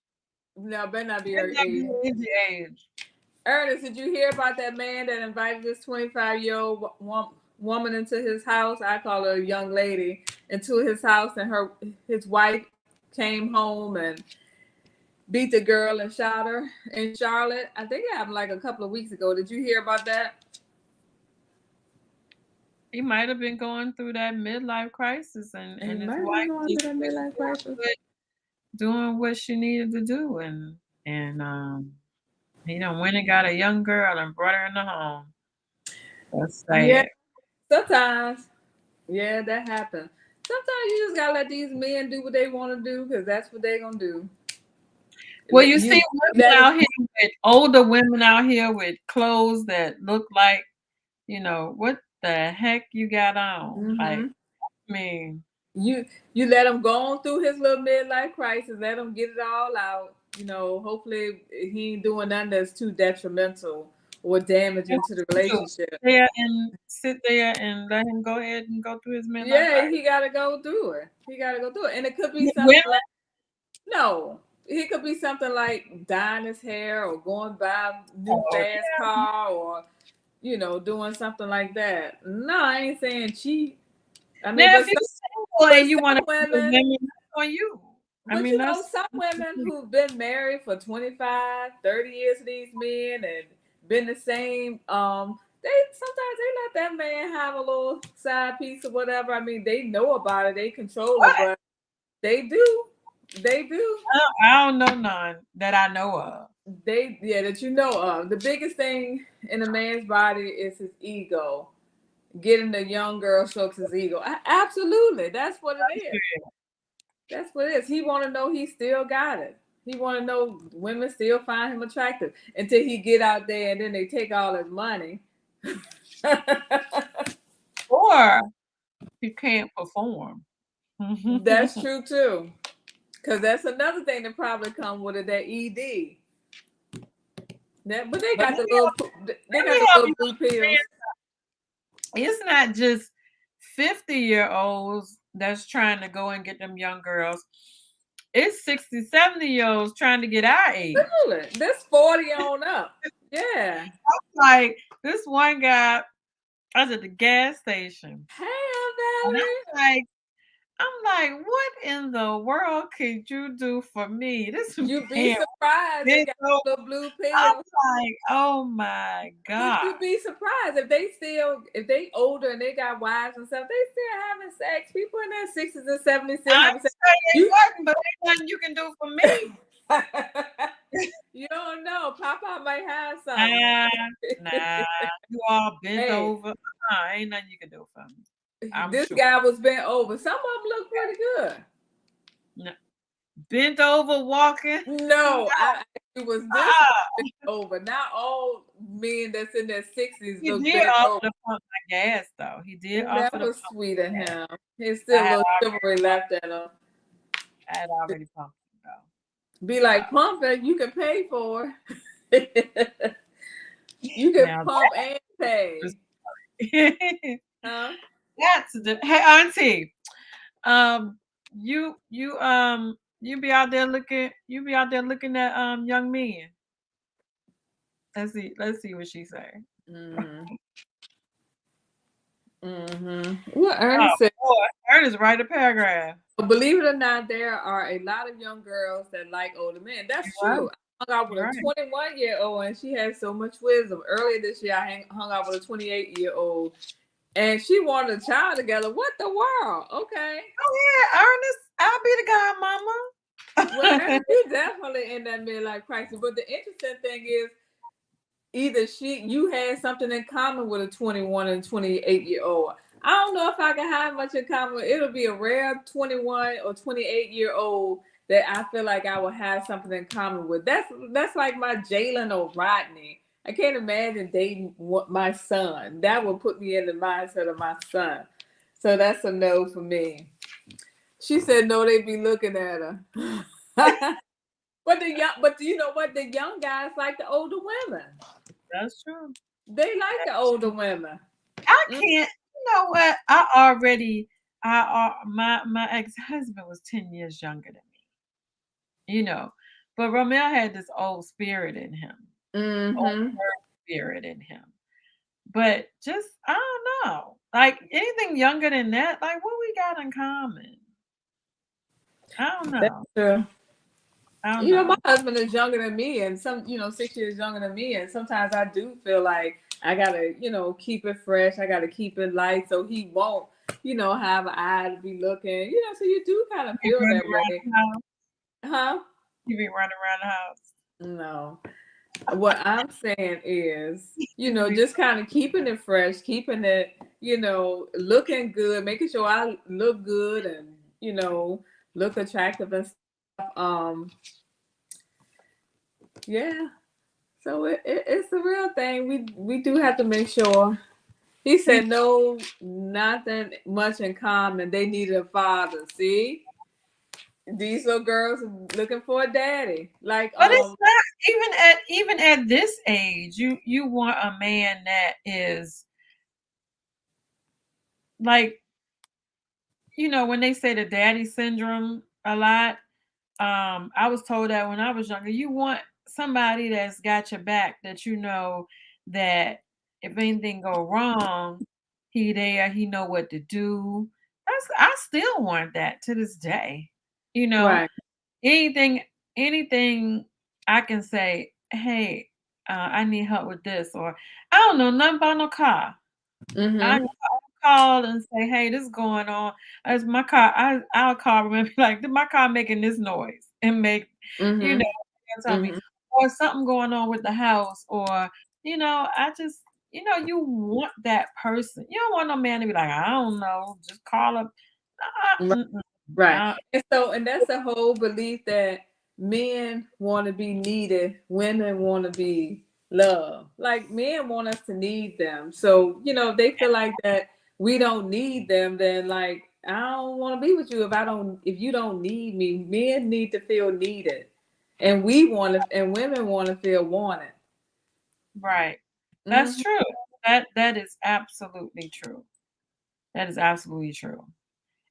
no, better not be It better her not be age. your Izzy age. Ernest, did you hear about that man that invited this 25-year-old woman into his house? I call her a young lady into his house, and his wife came home and beat the girl and shot her in Charlotte. I think it happened like a couple of weeks ago. Did you hear about that? He might have been going through that midlife crisis He and his might have been wife going just through that was midlife crisis. doing what she needed to do and he done went and got a young girl and brought her in the home. That's Yeah, sad. sometimes. Yeah, that happens. Sometimes you just gotta let these men do what they want to do because that's what they're gonna do. Well, you You see women let out it. here with older women out here with clothes that look like, what the heck you got on? Like, Mm-hmm. I mean, You let him go on through his little midlife crisis. Let him get it all out. Hopefully he ain't doing nothing that's too detrimental or damaging to the just relationship. sit there and let him go ahead and go through his midlife Yeah, crisis. he got to go through it. He got to go through it, and it could be With something women, like no. It could be something like dyeing his hair or going buy a new oh, fast car or doing something like that. No, I ain't saying cheat. I mean, now, but if you're some, single but and you want to some be with women. women, that's on you. I But mean, that's some women who've been married for 25, 30 years to these men and been the same, they sometimes they let that man have a little side piece or whatever. I mean, they know about it, they control it, what? but they do. They do. I don't know none that I know of. That you know of. The biggest thing in a man's body is his ego. Getting the young girl strokes his ego. Absolutely. That's what it is. That's what it is. He want to know he still got it. He want to know women still find him attractive until he get out there and then they take all his money. Or you can't perform. That's true too, because that's another thing that probably come with it. That ED. But they But got the little. They let got me the help little you blue pills. understand. It's not just 50-year-olds that's trying to go and get them young girls. It's 60, 70-year-olds trying to get our age. Really, this 40 on up. Yeah. Like this one guy, I was at the gas station. Hey, And Valerie. I'm like, I'm like, what in the world could you do for me? This You'd be man surprised they bent got over. little blue I'm pills. like, oh my But God. you'd be surprised if they older and they got wives and stuff, they still having sex. People in their 60s and 70s still I having ain't sex. say they You wasn't, but ain't nothing you can do for me. you don't know. Papa might have some. Nah, nah. You all bent Hey, over. Ain't nothing you can do for me. I'm this sure. guy was bent over. Some of them look pretty good. N- Bent over walking. No, I it was this Ah, bent over. Not all men that's in their 60s he look did bent offer over. to pump my gas though. He did That offer to was pump sweet of my gas. him. He's I still a had little already chivalry pumped. left in him. I had already pumped him Be though. like, pump it, you can pay for it. You can Now pump and that pay. is Huh? that's the hey auntie. Um you be out there looking at young men. Let's see what she say. Mm-hmm. Mm-hmm. What Oh Ernest said. boy, Ernest write a paragraph. Believe it or not, there are a lot of young girls that like older men. That's You're right. true. I hung out with You're a right. 21-year-old and she had so much wisdom. Earlier this year, hung out with a 28-year-old and she wanted a child together. What the world? Okay. Oh yeah, Ernest, I'll be the Well, godmama. Ernest, you definitely in that midlife crisis. But the interesting thing is, either you had something in common with a 21 and 28-year-old. I don't know if I can have much in common. It'll be a rare 21 or 28-year-old that I feel like I will have something in common with. That's like my Jalen or Rodney. I can't imagine dating my son. That would put me in the mindset of my son. So that's a no for me. She said no, they be looking at her. But you know what? The young guys like the older women. That's true. They like the That's older true. women. I Mm, can't. You know what? My ex-husband was 10 years younger than me. But Romeo had this old spirit in him, old mm-hmm. spirit in him. But just I don't know, like anything younger than that, like what we got in common? I don't That's know. true. I don't You know, my know. husband is younger than me, and 6 years younger than me, and sometimes I do feel like I gotta, keep it fresh. I gotta keep it light, so he won't, have an eye to be looking. So you do kind of He feel running that around way, the house. huh? He be running around the house. No. What I'm saying is, He be just kind of keeping it fresh, keeping it, looking good, making sure I look good and, look attractive and stuff. Yeah. So it's a real thing. We do have to make sure. He said no, nothing much in common. They needed a father. See, these little girls are looking for a daddy. Like But it's not even at this age, you want a man that is like, when they say the daddy syndrome a lot, I was told that when I was younger, you want somebody that's got your back, that that if anything go wrong, he there, he know what to do. I still want that to this day. You know, right. anything anything I can say, hey, I need help with this, or I don't know nothing about no car. I Mhm. call and say, "Hey, this is going on. As my car, I'll call them and be like, did my car making this noise?" And you know, Mhm. they'll tell me, Mhm. or something going on with the house, or I just, you want that person. You don't want no man to be like, I don't know, just call up. Right. Mm-mm. Right. Uh, And that's the whole belief that men want to be needed, women want to be loved. Like men want us to need them. So, if they feel like that we don't need them, then like I don't want to be with you if you don't need me. Men need to feel needed. And women want to feel wanted. right. That's Mhm. true. That is absolutely true. That is absolutely true.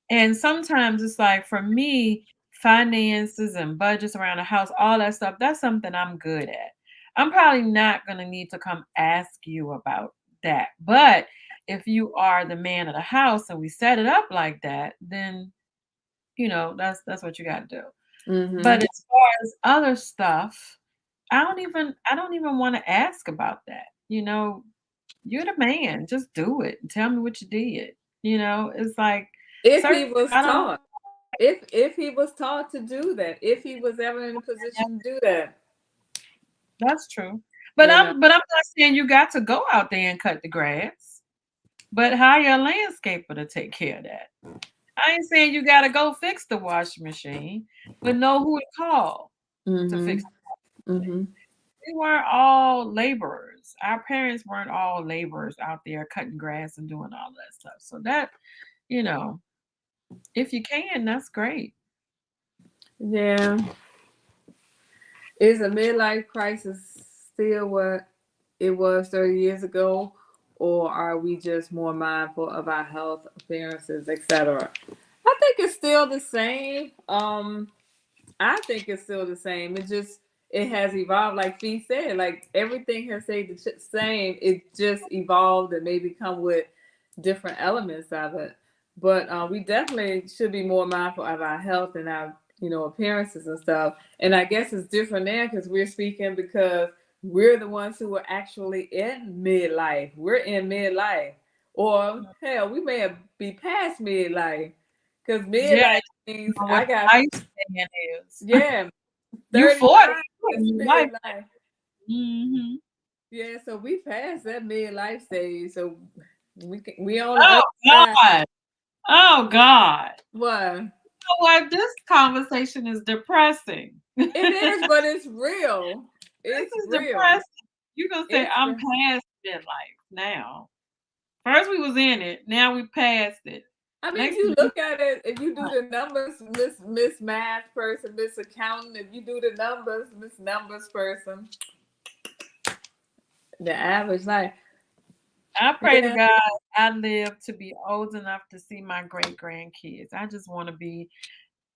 And sometimes it's like for me, finances and budgets around the house, all that stuff, that's something I'm good at. I'm probably not going to need to come ask you about that. But if you are the man of the house and we set it up like that, then That's what you got to do. But Mm-hmm. as far as other stuff, I don't even want to ask about that. You're the man. Just do it and tell me what you did. It's like If certain he was I don't taught, if he was taught to do that, if he was ever in a position to do that, that's true. But you know. I'm not saying you got to go out there and cut the grass, but hire a landscaper to take care of that. I ain't saying you gotta go fix the washing machine, but know who to call to fix Mm-hmm. the washing machine. Mm-hmm. We weren't all laborers. Our parents weren't all laborers out there cutting grass and doing all that stuff. So that, you know, if you can, that's great. Yeah. Is a midlife crisis still what it was 30 years ago, or are we just more mindful of our health, appearances, etc.? I think it's still the same. I think it's still the same. It has evolved, like Fee said. Like everything has stayed the same. It just evolved and maybe come with different elements of it. But we definitely should be more mindful of our health and our appearances and stuff. And I guess it's different now because we're speaking because we're the ones who are actually in midlife. We're in midlife, or hell, we may have be past midlife because Yeah, midlife means what I got the lifespan is. yeah, You 40, 35 you is in your life. midlife. Hmm. Yeah, so we passed that midlife stage. So we on the Oh other side. God. Oh God. What? You know what? This conversation is depressing. This It is, but it's real. It's is real. depressing. You gonna say It's I'm real. past midlife now. First we was in it, now we passed it. I mean, if Next you thing you look at it, if you do the numbers, Miss Math person, Miss Accountant, if you do the numbers, Miss Numbers person, the average life. I pray to Yeah. God I live to be old enough to see my great grandkids. I just want to be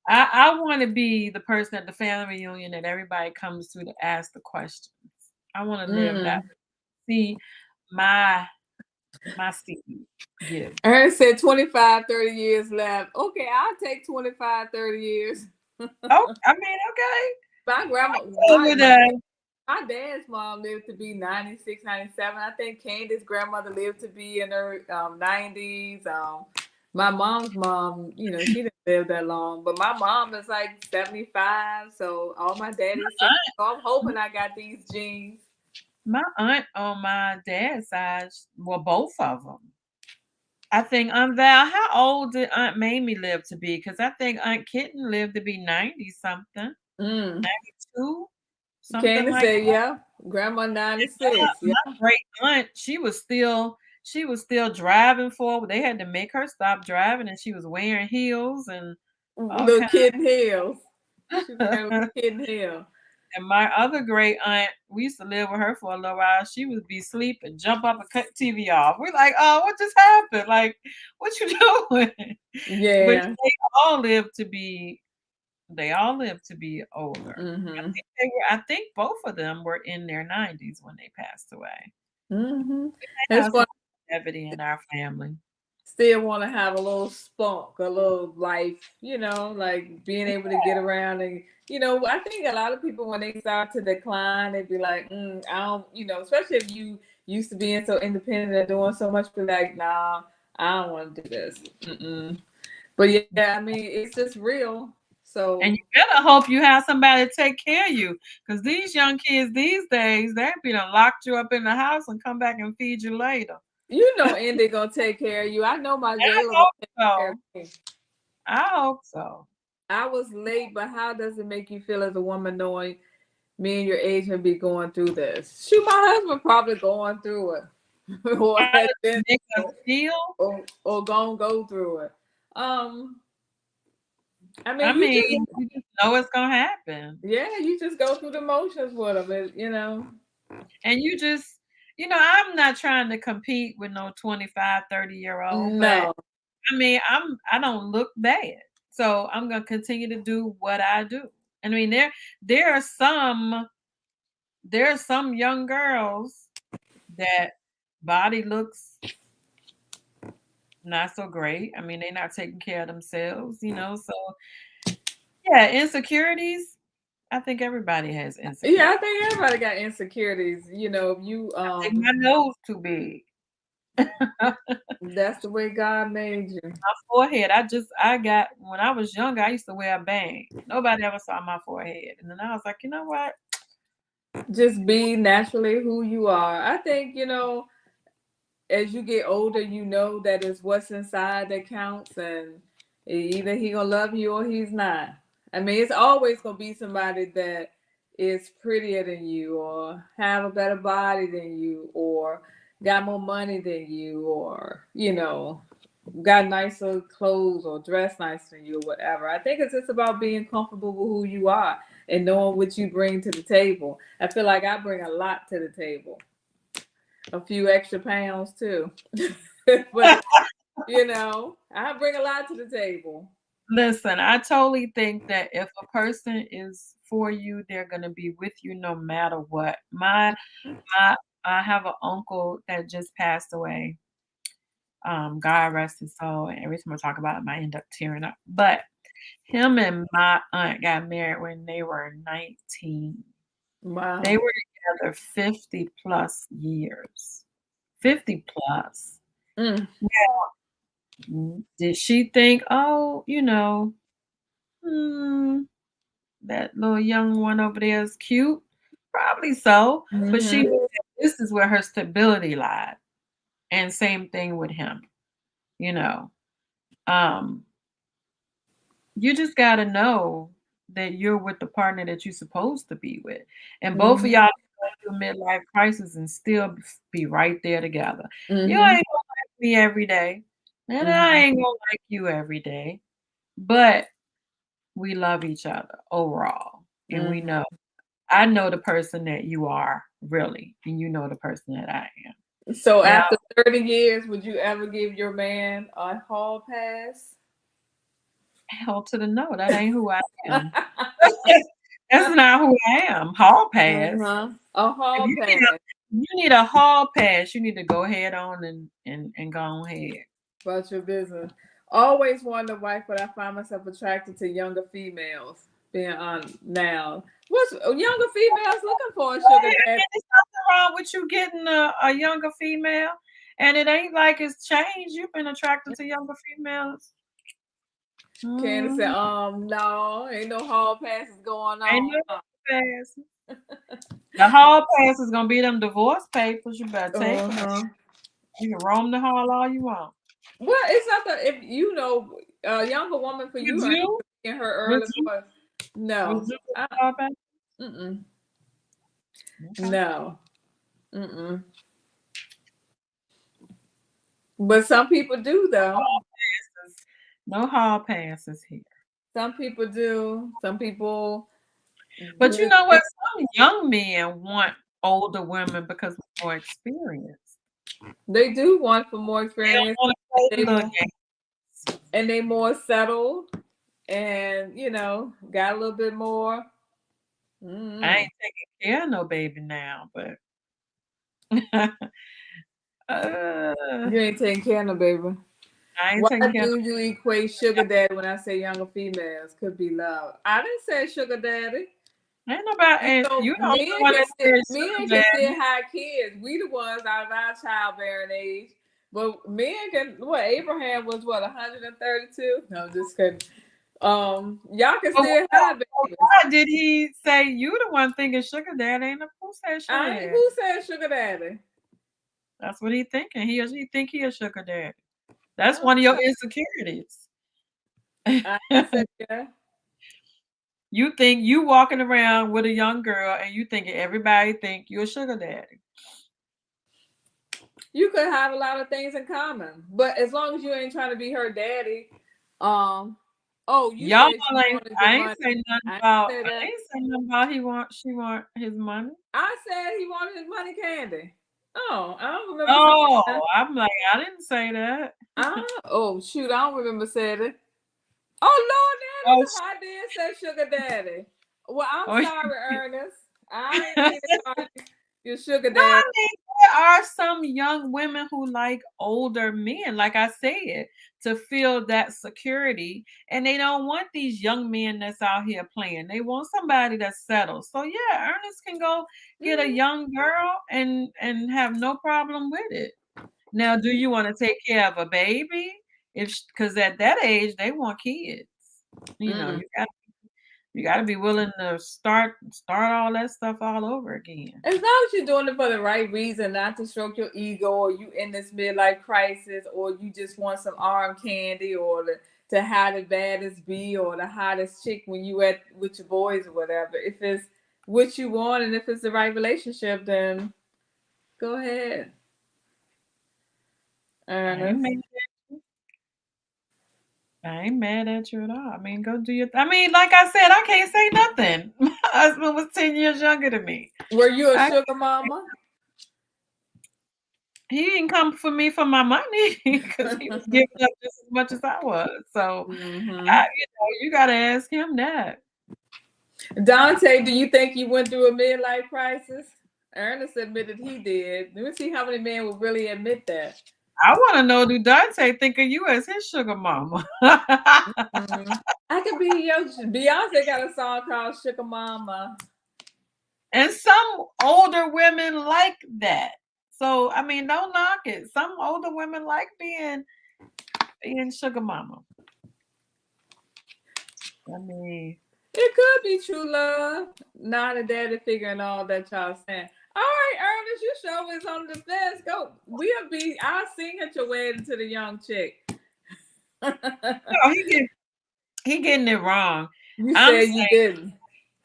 I want to be the person at the family reunion that everybody comes to ask the questions. I want to live that Mm. see my seed give. Aaron said 25, 30 years left. Okay, I'll take 25, 30 years. Oh, I mean, okay. My grandma, Over there. my dad's mom lived to be 96, 97. I think Candace's grandmother lived to be in her 90s. My mom's mom, she didn't live that long, but my mom is like 75. So all my daddy's 60. So I'm hoping I got these genes. My aunt on my dad's side, well, both of them. I think Aunt Val, how old did Aunt Mamie live to be? Because I think Aunt Kitten lived to be 90 something, Mm. 92, something Candace like said, that. yeah, grandma And 96. Yeah. my great aunt, she was still driving forward. They had to make her stop driving, and she was wearing heels and all Little kind. kitten heels. She wearing a little And kitten heel. my other great aunt, we used to live with her for a little while. She would be sleeping, jump up and cut TV off. We're like, oh, what just happened? Like, what you doing? But Yeah. they all lived to be older. Mm-hmm. I think both of them were in their 90s when they passed away. Mm-hmm. They That's have why some longevity in our family. still want to have a little spunk, a little life, like being able to get around. And, I think a lot of people, when they start to decline, they be like, I don't, especially if you used to being so independent and doing so much, be like, nah, I don't want to do this. Mm-mm. But yeah, I mean, it's just real. So, And you better hope you have somebody to take care of you. Because these young kids these days, they be done locked you up in the house and come back and feed you later. Andy gonna take care of you. I know my I Jayla gonna hope take care of so. me. I hope so. I was late, but how does it make you feel as a woman knowing me and your agent be going through this? Shoot, my husband probably going through it, or How has does been, it make us feel? or gonna go through it. I I mean, mean, you just know it's gonna happen. you just go through the motions with them, And I'm not trying to compete with no 25, 30-year-old, but No, I mean, I don't look bad. So I'm gonna continue to do what I do. I mean, there are some young girls that body looks not so great. I mean, they're not taking care of themselves, you know. So yeah, insecurities. I think everybody has Yeah, I insecurities. think everybody got insecurities. You know, you I think my nose too big. that's the way God made you. My forehead. I got when I was younger, I used to wear a bang. Nobody ever saw my forehead. And then I was like, you know what? Just be naturally who you are. I think, you know, as you get older, you know that it's what's inside that counts, and either he gonna love you or he's not. I mean, it's always gonna be somebody that is prettier than you, or have a better body than you, or got more money than you, or you know, got nicer clothes or dress nicer than you, or whatever. I think it's just about being comfortable with who you are and knowing what you bring to the table. I feel like I bring a lot to the table, a few extra pounds too. But you know, I bring a lot to the table. Listen, I totally think that if a person is for you, they're gonna be with you no matter what. My I have an uncle that just passed away. God rest his soul. And every time I talk about him, I end up tearing up. But him and my aunt got married when they were 19. They Wow. were together 50 plus years. 50 plus. Mm. Did she think, oh, you know, hmm, that little young one over there is cute? Probably so. But she Mm-hmm. knew that this is where her stability lied. And same thing with him, you know. Um, you just gotta know that you're with the partner that you're supposed to be with. And both of Mm-hmm. y'all can go through a midlife crisis and still be right there together. You Mm-hmm. ain't gonna like me every day, and I Mm-hmm. ain't gonna like you every day, but we love each other overall. And we Mm-hmm. know I know the person that you are really, and you know the person that I am. So Now, after 30 years, would you ever give your man a hall pass? hell to the no, that ain't who I am. That's not who I am. Hall pass. Uh-huh. A If hall you need pass. a you need a hall pass, you need to go ahead on and go ahead. About your business. Always wanted a wife, but I find myself attracted to younger females. Being on now, what's younger females looking for a Right, sugar I daddy? mean, there's nothing wrong with you getting a younger female, and it ain't like it's changed. You've been attracted to younger females. Candace said, Mhm. no, ain't no hall passes going Ain't on. no pass. The hall pass is gonna be them divorce papers. You better take them. Uh-huh. You can roam the hall all you want. Well, it's not that if you know a younger woman for Would you ain't you? in her Would early you? 40s. Would No. you get the hall pass? Mm-mm. Okay. No. Mm-mm. But some people do though. Hall passes. No hall passes here. Some people do. Some people But you really, know what? Some young men want older women because we're more experienced. they do want for more They don't experience, want to play they the little more, game. and they more settled, and you know got a little bit more. I Mm-mm. ain't taking care of no baby now, but uh, You ain't taking care of no baby. I ain't Why taking care of do you equate sugar daddy when I say younger females could be love? I didn't say sugar daddy. no ain't nobody. You And know, you the only one that said men sugar can still daddy. have kids. We the ones out of our childbearing age. But men can what Abraham was what 132? No, just kidding. Y'all can But still have babies. why did he say you the one thinking sugar daddy? Ain't who said sugar I ain't daddy? who said sugar daddy? That's what he thinking. He or she think he a sugar daddy. That's Oh, one of your insecurities. I said yeah. You think you walking around with a young girl and you thinking everybody think you a sugar daddy. You could have a lot of things in common, but as long as you ain't trying to be her daddy, um. Oh, you Y'all said she ain't wanted your I ain't money. say nothing I about said I that. ain't say nothing about she want his money. I said he wanted his money candy. Oh, I don't remember saying Oh, that. I'm like, I didn't say that. Oh shoot, I don't remember saying it. Oh Lord, Oh, Ernest, I did say sugar daddy. Well, I'm oh, sorry, Ernest. I ain't mean to call you your sugar no, I daddy. mean, are some young women who like older men, like I said, to feel that security, and they don't want these young men that's out here playing. They want somebody that's settled. So yeah, Ernest can go get a Mhm. young girl and have no problem with it. Now, do you want to take care of a baby? If because at that age they want kids. You know, Mm. you got to be willing to start all that stuff all over again. As long as you're doing it for the right reason, not to stroke your ego, or you in this midlife crisis, or you just want some arm candy, or to have the baddest B or the hottest chick when you at with your boys or whatever. If it's what you want and if it's the right relationship, then go ahead, I ain't Ernest. mad I ain't mad at you at all. I mean, go do your I mean, like I said, I can't say nothing. My husband was 10 years younger than me. Were you a I sugar mama? He didn't come for me for my money because he was giving up just as much as I was. So, Hmm. you gotta ask him that. Dante, do you think you went through a midlife crisis? Ernest admitted he did. Let me see how many men will really admit that. I wanna know, do Dante think of you as his sugar mama? Mhm. I could be your Beyonce got a song called Sugar Mama. And some older women like that. So, I mean, don't knock it. Some older women like being sugar mama. I mean, It could be true love. Not a daddy figure and all that y'all saying. All right, Ernest, you show is on the fence. Go. I'll sing at your wedding to the young chick. no, he getting it wrong. You I'm said you saying didn't.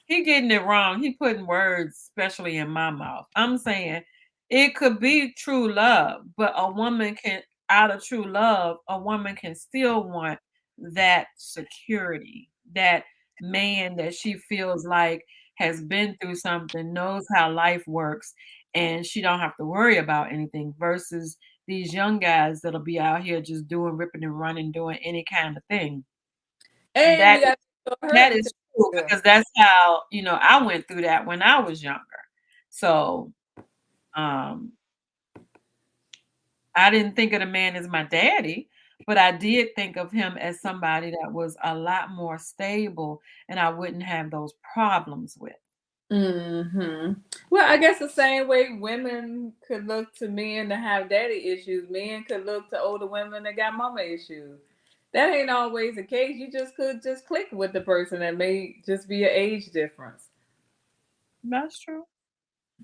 he getting it wrong. He putting words, especially in my mouth. I'm saying it could be true love, but out of true love, a woman can still want that security, that man that she feels like has been through something, knows how life works, and she don't have to worry about anything versus these young guys that'll be out here just doing ripping and running, doing any kind of thing. And And you got to show her that everything. is true Good. because that's how, I went through that when I was younger. So, um, I didn't think of the man as my daddy, but I did think of him as somebody that was a lot more stable and I wouldn't have those problems with. Hmm. Well, I guess the same way women could look to men to have daddy issues, men could look to older women that got mama issues. That ain't always the case. You just could just click with the person and may just be an age difference. That's true.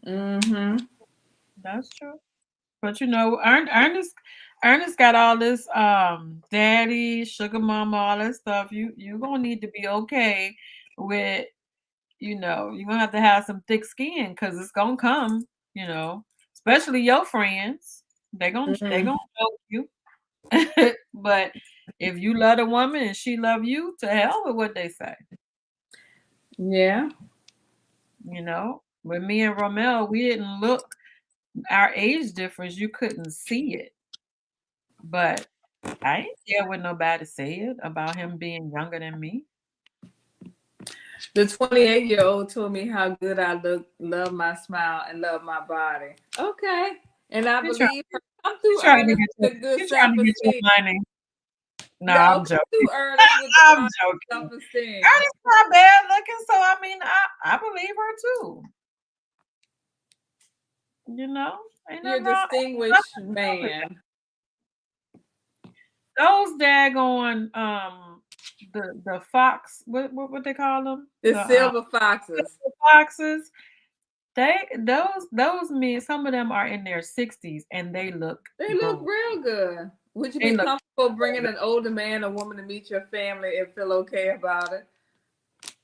Hmm. That's true. But Ernest got all this daddy, sugar mama, all that stuff. You gonna need to be okay with, you're gonna have to have some thick skin because it's gonna come, especially your friends. They gonna joke you. But if you love a woman and she love you, to hell with what they say. Yeah. With me and Romel, we didn't look our age difference, you couldn't see it. But I ain't care what nobody said about him being younger than me. The 28-year-old told me how good I look, love my smile, and love my body. Okay. And I He tried, believe her. Come he through tried to Ernest get your with a good he tried self to get your esteem. money. No, No, I'm come joking. through Ernest with the I'm right joking. self esteem. Ernest's not bad looking, so I mean, I believe her too. You know, ain't You're nothing a wrong. distinguished Nothing wrong with man. that. Those daggone the fox, what they call them, The the silver foxes. foxes. Those men, some of them are in their 60s and they look They look great. real good. Would you They be look comfortable bringing an older man or woman to meet your family and feel okay about it?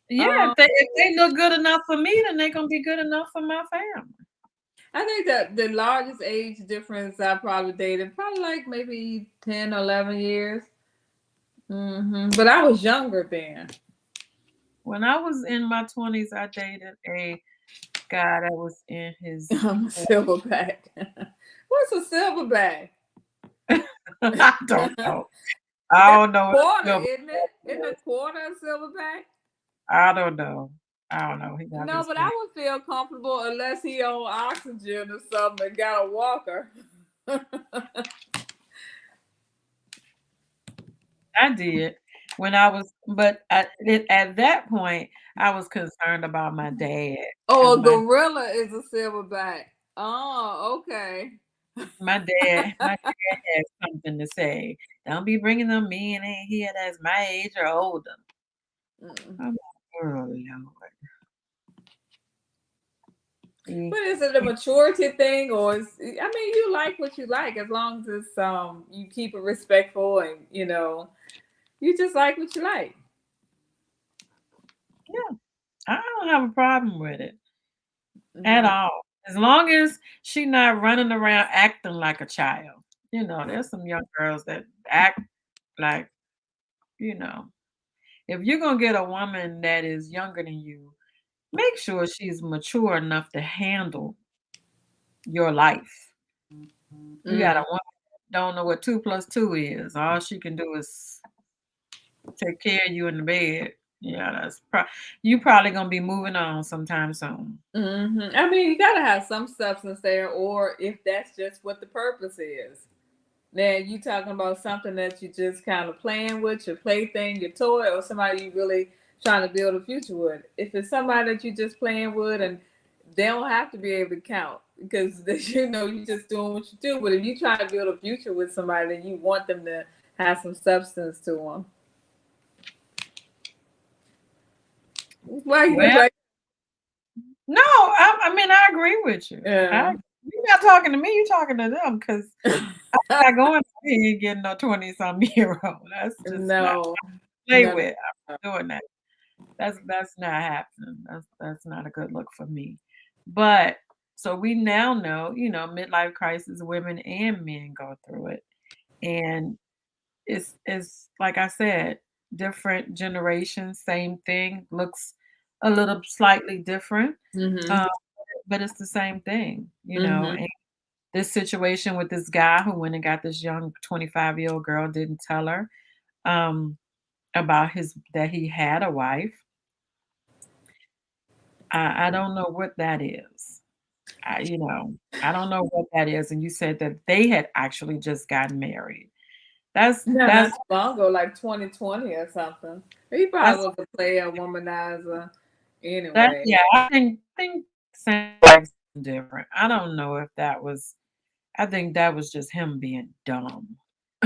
Yeah, Um, if they look good enough for me, then they're gonna be good enough for my family. I think that the largest age difference I probably dated, probably like maybe 10 or 11 years. But I was younger then. When I was in my 20s, I dated a guy that was in his I'm a silverback. What's a silverback? I don't know. I That's don't know what quarter, silver isn't it? Isn't a is. quarter a silverback? I don't know. I don't know. He got No, his but plan. I would feel comfortable unless he on oxygen or something and got a walker. I did when I was, but at that point, I was concerned about my dad because Oh, a gorilla is a silverback. Oh, okay. my dad had something to say. Don't be bringing them men in here that's my age or older. Mm. I'm like, oh Lord. But See, is it a maturity thing, or is, I mean, you like what you like as long as it's you keep it respectful and you just like what you like. yeah, I don't have a problem with it at Mm-hmm. all. As long as she not running around acting like a child. There's some young girls that act like, you know, if you're gonna get a woman that is younger than you, make sure she's mature enough to handle your life. You got a Mm. woman that don't know what 2 plus 2 is. All she can do is take care of you in the bed. Yeah, you probably gonna be moving on sometime soon. Mm-hmm. I mean, you gotta have some substance there, or if that's just what the purpose is. Now you talking about something that you just kind of playing with, your plaything, your toy, or somebody you really trying to build a future with. If it's somebody that you just playing with, and they don't have to be able to count because you just doing what you do. But if you try to build a future with somebody, then you want them to have some substance to them. Why you look Well, like? no, I mean, I agree with you. Yeah. You're not talking to me, you're talking to them because I'm not going to be getting no 20-some-year-old. That's just not No, play no, with. no. I'm not doing that. That's not happening. That's not a good look for me. But so we now know, midlife crisis, women and men go through it. And it's like I said, different generations, same thing, looks a little slightly different. Mm-hmm. Um, but it's the same thing. Mm-hmm. And this situation with this guy who went and got this young 25-year-old girl, didn't tell her um, about his that he had a wife. I don't know what that is. I don't know what that is. And you said that they had actually just gotten married. That's No, not that's too long ago, like 2020 or something. He that's probably was a player, womanizer, that anyway. yeah, I think sounds like something different. I don't know if that was I think that was just him being dumb.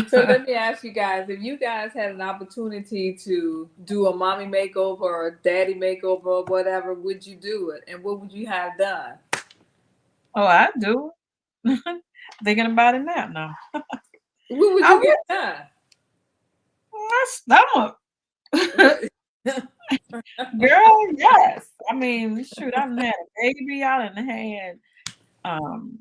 So let me ask you guys, if you guys had an opportunity to do a mommy makeover or a daddy makeover or whatever, would you do it? And what would you have done? Oh, I do. Thinking about it now. No. What would I you get would done? my stomach. What? Girl, yes. I mean, shoot, I done had a baby, I done had um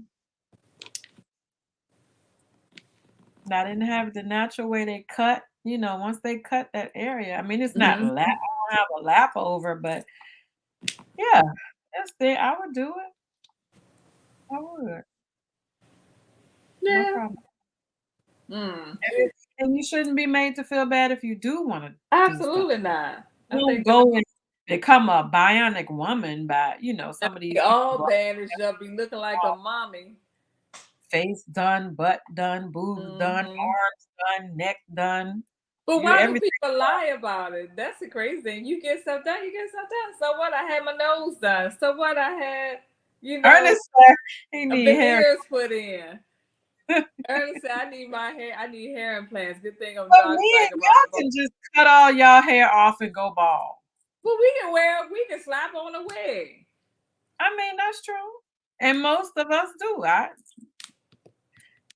I didn't have the natural way they cut, once they cut that area. I mean, it's not Hmm. lap I don't have a lap over, but yeah, that's it. I would do it. I would. No Yeah. problem. Mm. And you shouldn't be made to feel bad if you do wanna do stuff. Absolutely not. I Don't think that go and become a bionic woman by, some of we these people all go bandaged up, be looking like a mommy. face done, butt done, boobs done, Hmm. arms done, neck done. But You why do everything. people lie about it? That's the crazy thing. You get stuff done, you get stuff done. So what? I had my nose done. So what? I had, you know, Ernest said he need hair. veneers put in. Ernest said, I need my hair. I need hair implants. Good thing I'm But dark men, like a y'all rock. can just cut all y'all hair off and go bald. But we can wear. We can slap on a wig. I mean, that's true. And most of us do.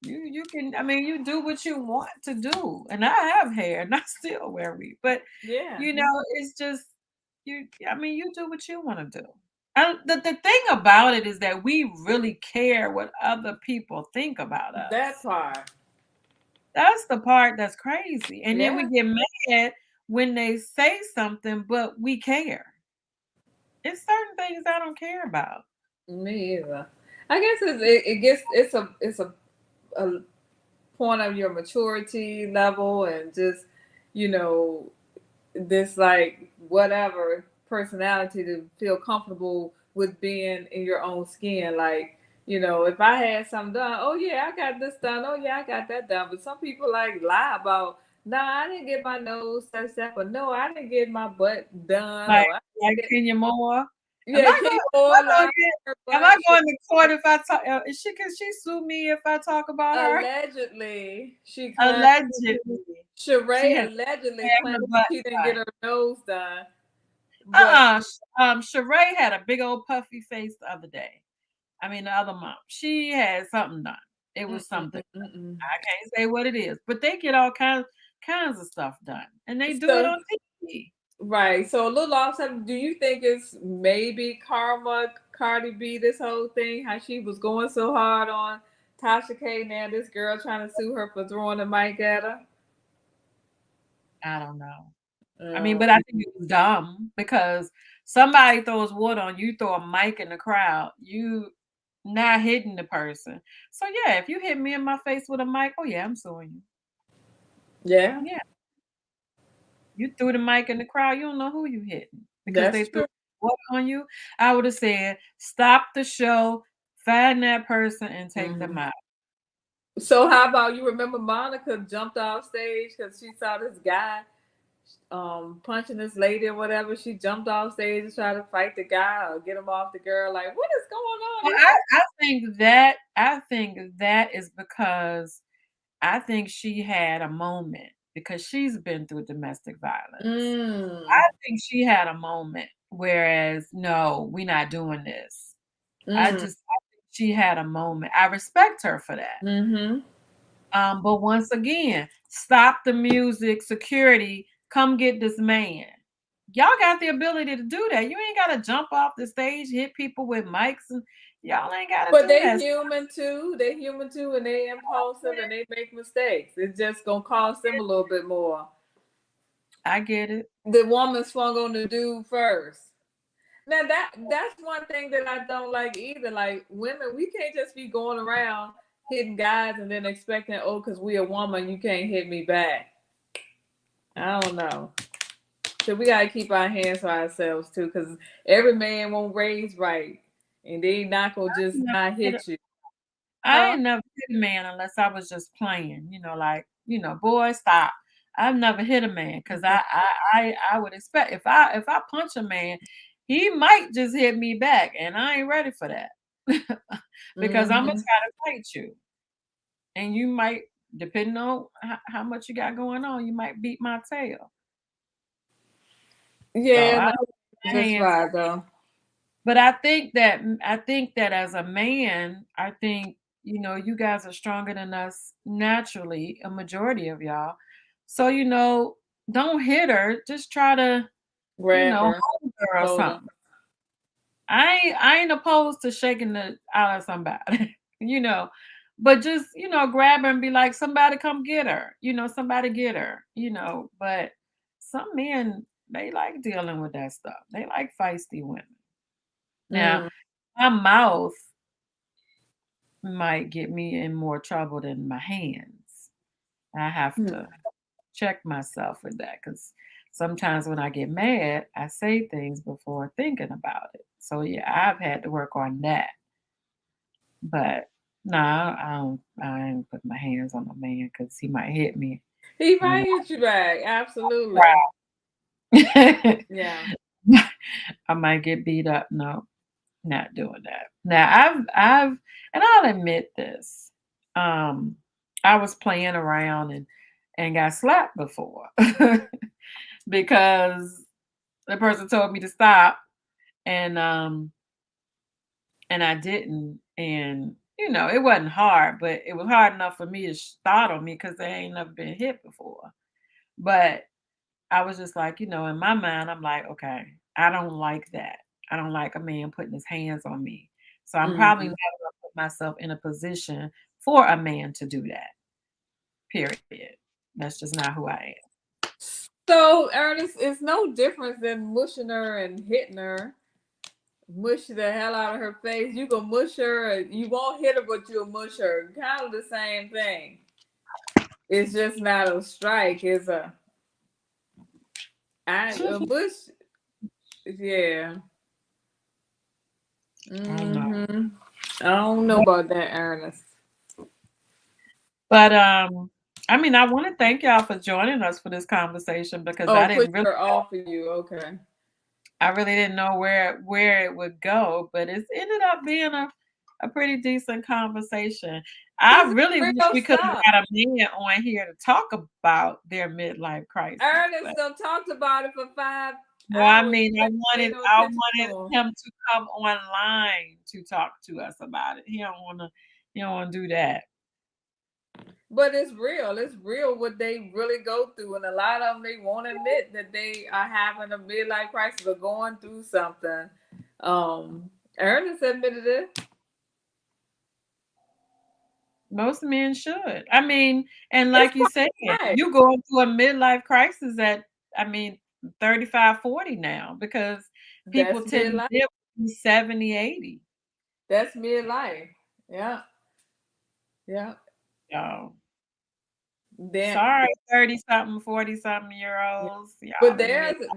You can I mean you do what you want to do. And I have hair and I still wear weave. But Yeah, it's just I mean, you do what you want to do. And the thing about it is that we really care what other people think about that us. part. That's the part that's crazy. And then we Yeah, get mad when they say something, but we care. It's certain things I don't care about. me either. I guess it gets it's a point of your maturity level and just you know this like whatever personality to feel comfortable with being in your own skin. Like, if I had something done, oh yeah, I got this done. Oh yeah, I got that done. But some people like lie about, no, I didn't get my nose touched up, or no, I didn't get my butt done, Like or I like didn't Kenya Moore. Am yeah, I Kate going? Am I Moore going lied to get? her Am I butt. going to court if I talk? Is she? Can she sue me if I talk about her? Allegedly, she claimed Allegedly, she Sheree has allegedly had her claimed butt she didn't get done. her nose done, but Sheree had a big old puffy face the other day. I mean, the other month. She had something done. It mm, was mm, something. mm, mm, mm. I can't say what it is, but they get all kinds of stuff done, and they do it So on TV. right, so a little offset. Do you think it's maybe karma, Cardi B, this whole thing, how she was going so hard on Tasha K? Now this girl trying to sue her for throwing the mic at her. I don't know. I mean, Uh, but I think it was dumb because somebody throws water on you, throw a mic in the crowd, you not hitting the person. So yeah, if you hit me in my face with a mic, oh yeah, I'm suing you. yeah, Yeah, you threw the mic in the crowd, you don't know who you hitting because they that's threw true. water on you. I would have said, stop the show, find that person, and take them Hmm. out. So how about, you remember Monica jumped off stage because she saw this guy punching this lady or whatever. She jumped off stage to try to fight the guy or get him off the girl. Like, what is going on? Well, This like, I think that is because I think she had a moment because she's been through domestic violence. mm, I think she had a moment, whereas no, we're not doing this. mm, I think she had a moment. I respect her for that. mm-hmm. But once again, stop the music, security, come get this man. Y'all got the ability to do that. You ain't got to jump off the stage, hit people with mics, and y'all ain't got to But do they that. human too. They human too, and they impulsive and they make mistakes. It's just gonna cost them a little bit more. I get it. The woman swung on the dude first. Now that's one thing that I don't like either. Like, women, we can't just be going around hitting guys and then expecting, oh, because we a woman, you can't hit me back. I don't know. So we gotta keep our hands to ourselves too, because every man won't raise right, and they not gonna just not hit you, I huh? ain't never hit a man unless I was just playing, like, boy, stop. I've never hit a man because I would expect if I punch a man, he might just hit me back, and I ain't ready for that because I'm gonna Hmm. try to fight you, and you might, depending on how much you got going on, you might beat my tail. So Yeah, I no, don't put my that's hands right on. though. But I think that as a man, I think, you guys are stronger than us naturally, a majority of y'all. So, don't hit her. Just try to, Grab her, hold her or hold her. something. I ain't opposed to shaking the out of somebody, you know. But just, grab her and be like, somebody come get her. Somebody get her. But some men, they like dealing with that stuff. They like feisty women. Now, Mm. my mouth might get me in more trouble than my hands. I have Mm. to check myself with that because sometimes when I get mad, I say things before thinking about it. So yeah, I've had to work on that. But no, I ain't put my hands on a man because he might hit me He and might hit you back. Absolutely. I Yeah. I might get beat up. No, not doing that. Now and I'll admit this. Um, I was playing around and got slapped before because the person told me to stop and and I didn't. And it wasn't hard, but it was hard enough for me to startle me because they ain't never been hit before. But I was just like, in my mind, I'm like, okay, I don't like that. I don't like a man putting his hands on me. So I'm probably Hmm. never gonna put myself in a position for a man to do that. Period. That's just not who I am. So, Ernest, it's no difference than mushing her and hitting her. Mush the hell out of her face. You go mush her. You won't hit her, but you'll mush her. Kind of the same thing. It's just not a strike. It's a mush. Yeah. I don't know. Mhm. I don't know But about that, Ernest. but I mean, I want to thank y'all for joining us for this conversation because Oh, push her off of you. Okay. I really didn't know where it would go, but it's ended up being a pretty decent conversation. I Cause really it's wish real we could stuff. have got a man on here to talk about their midlife crisis, Ernest but done talked about it for 5 no, I hours. mean, You ain't paying no I attention wanted to him. him to come online to talk to us about it. He don't wanna do that. But it's real. It's real what they really go through, and a lot of them they won't admit that they are having a midlife crisis or going through something. Um, Ernest admitted it. Most men should. I mean, and It's like you said, right. you going through a midlife crisis at, I mean, 35, 40 now because people That's tend to midlife. live to 70, 80. That's midlife. Yeah, yeah. So Then, sorry, 30 something, 40 something year yeah. olds. But Y'all in mid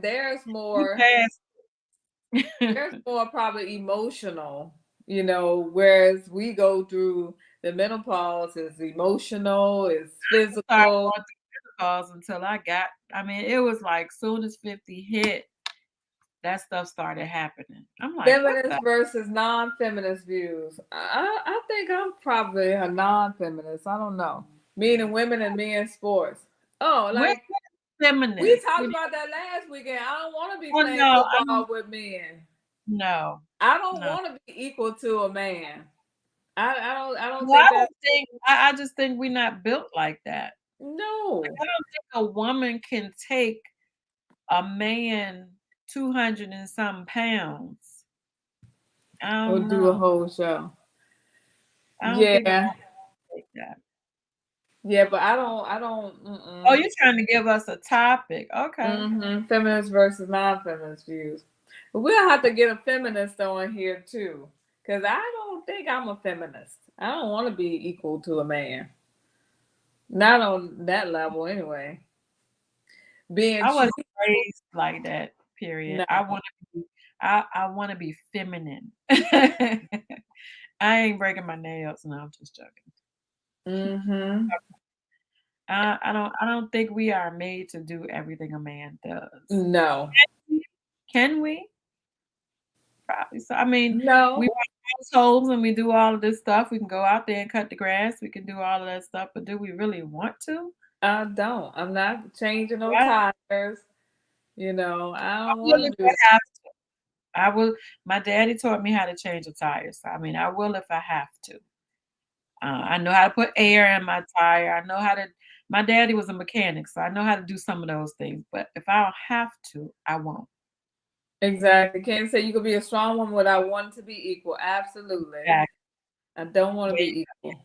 there's you more. past There's more probably emotional, whereas we go through the menopause is emotional, is started physical. going through menopause until I mean, it was like soon as 50 hit, that stuff started happening. I'm like, what Feminist the versus non-feminist views. I think I'm probably a non-feminist. I don't know. Meaning women and men sports. Oh, we're like we feminists. talked about that last weekend. I don't want to be Well, playing no, football with men. no, I don't no. want to be equal to a man. I don't Well, think that's I just think we're not built like that. Like, no. I don't think a woman can take a man 200 and some pounds. I Or don't do a know. whole show. I don't think a Yeah. woman can take that. Yeah, but I don't Oh, mm-mm. you're trying to give us a topic. Okay. Feminist versus non-feminist views. But we'll have to get a feminist on here too. Cause I don't think I'm a feminist. I don't want to be equal to a man. Not on that level anyway. Being I wasn't true. raised like that, period. No. I wanna be feminine. I ain't breaking my nails. No, I'm just joking. Mm-hmm. I don't think we are made to do everything a man does. No. Can we? Probably so. I mean, we No. run households and we do all of this stuff. We can go out there and cut the grass. We can do all of that stuff, but do we really want to? I don't. I'm not changing no I tires. I I don't will want if to do I that. have to. I will. My daddy taught me how to change a tire. So, I mean, I will if I have to. I know how to put air in my tire. I know how to. My daddy was a mechanic, so I know how to do some of those things. But if I don't have to, I won't. Exactly. Can't say you could be a strong woman without wanting to be equal. Absolutely. Exactly. I don't want to Yeah, be equal.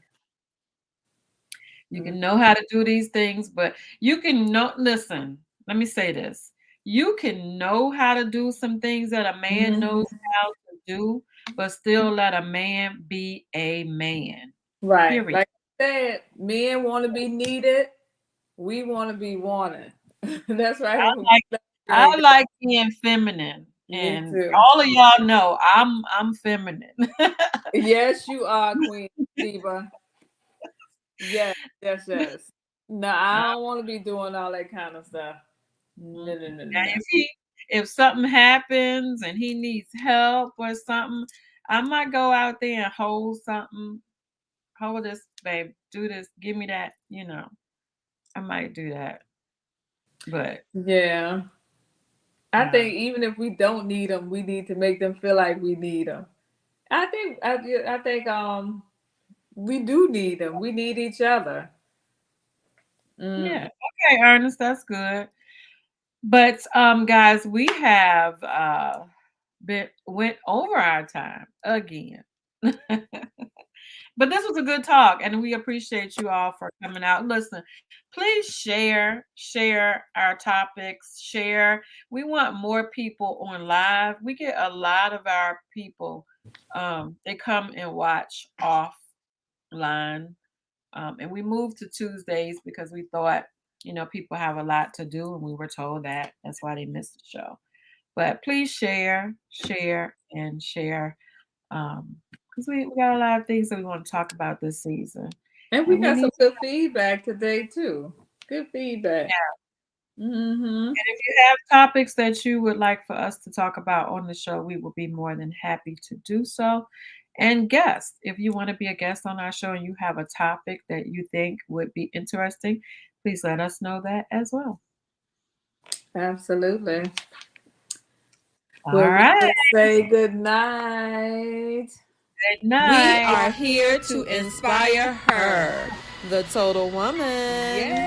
you Mm. can know how to do these things, but you can know. Listen, let me say this: you can know how to do some things that a man knows Mhm. how to do, but still let a man be a man. Right. Period. Like I said, men want to be needed. We want to be wanted. That's right. I like I Like that. like being feminine, Me and too. all of y'all know I'm feminine. Yes, you are, Queen Sheba. Yes, yes, yes. No, I don't want to be doing all that kind of stuff. Mm-mm. No, no, no, no, Now, no. if something happens and he needs help or something, I might go out there and hold something. Hold this, babe. Do this. Give me that. I might do that, but Yeah. I no. think even if we don't need them, we need to make them feel like we need them. I think we do need them. We need each other. Yeah. Mm. Okay, Ernest, that's good. But guys, we have been went over our time again. But this was a good talk, and we appreciate you all for coming out. Listen, please share our topics, share. We want more people on live. We get a lot of our people, they come and watch offline. And we moved to Tuesdays because we thought, people have a lot to do, and we were told that. That's why they missed the show. But please share, and share. Because we got a lot of things that we want to talk about this season. And we And we got some need good feedback today too. Good feedback. Mm-hmm. And if you have topics that you would like for us to talk about on the show, we will be more than happy to do so. And guests, if you want to be a guest on our show and you have a topic that you think would be interesting, please let us know that as well. Absolutely. All Well, we right. will say good night. Good We night. are here to inspire her, the total woman. Yay!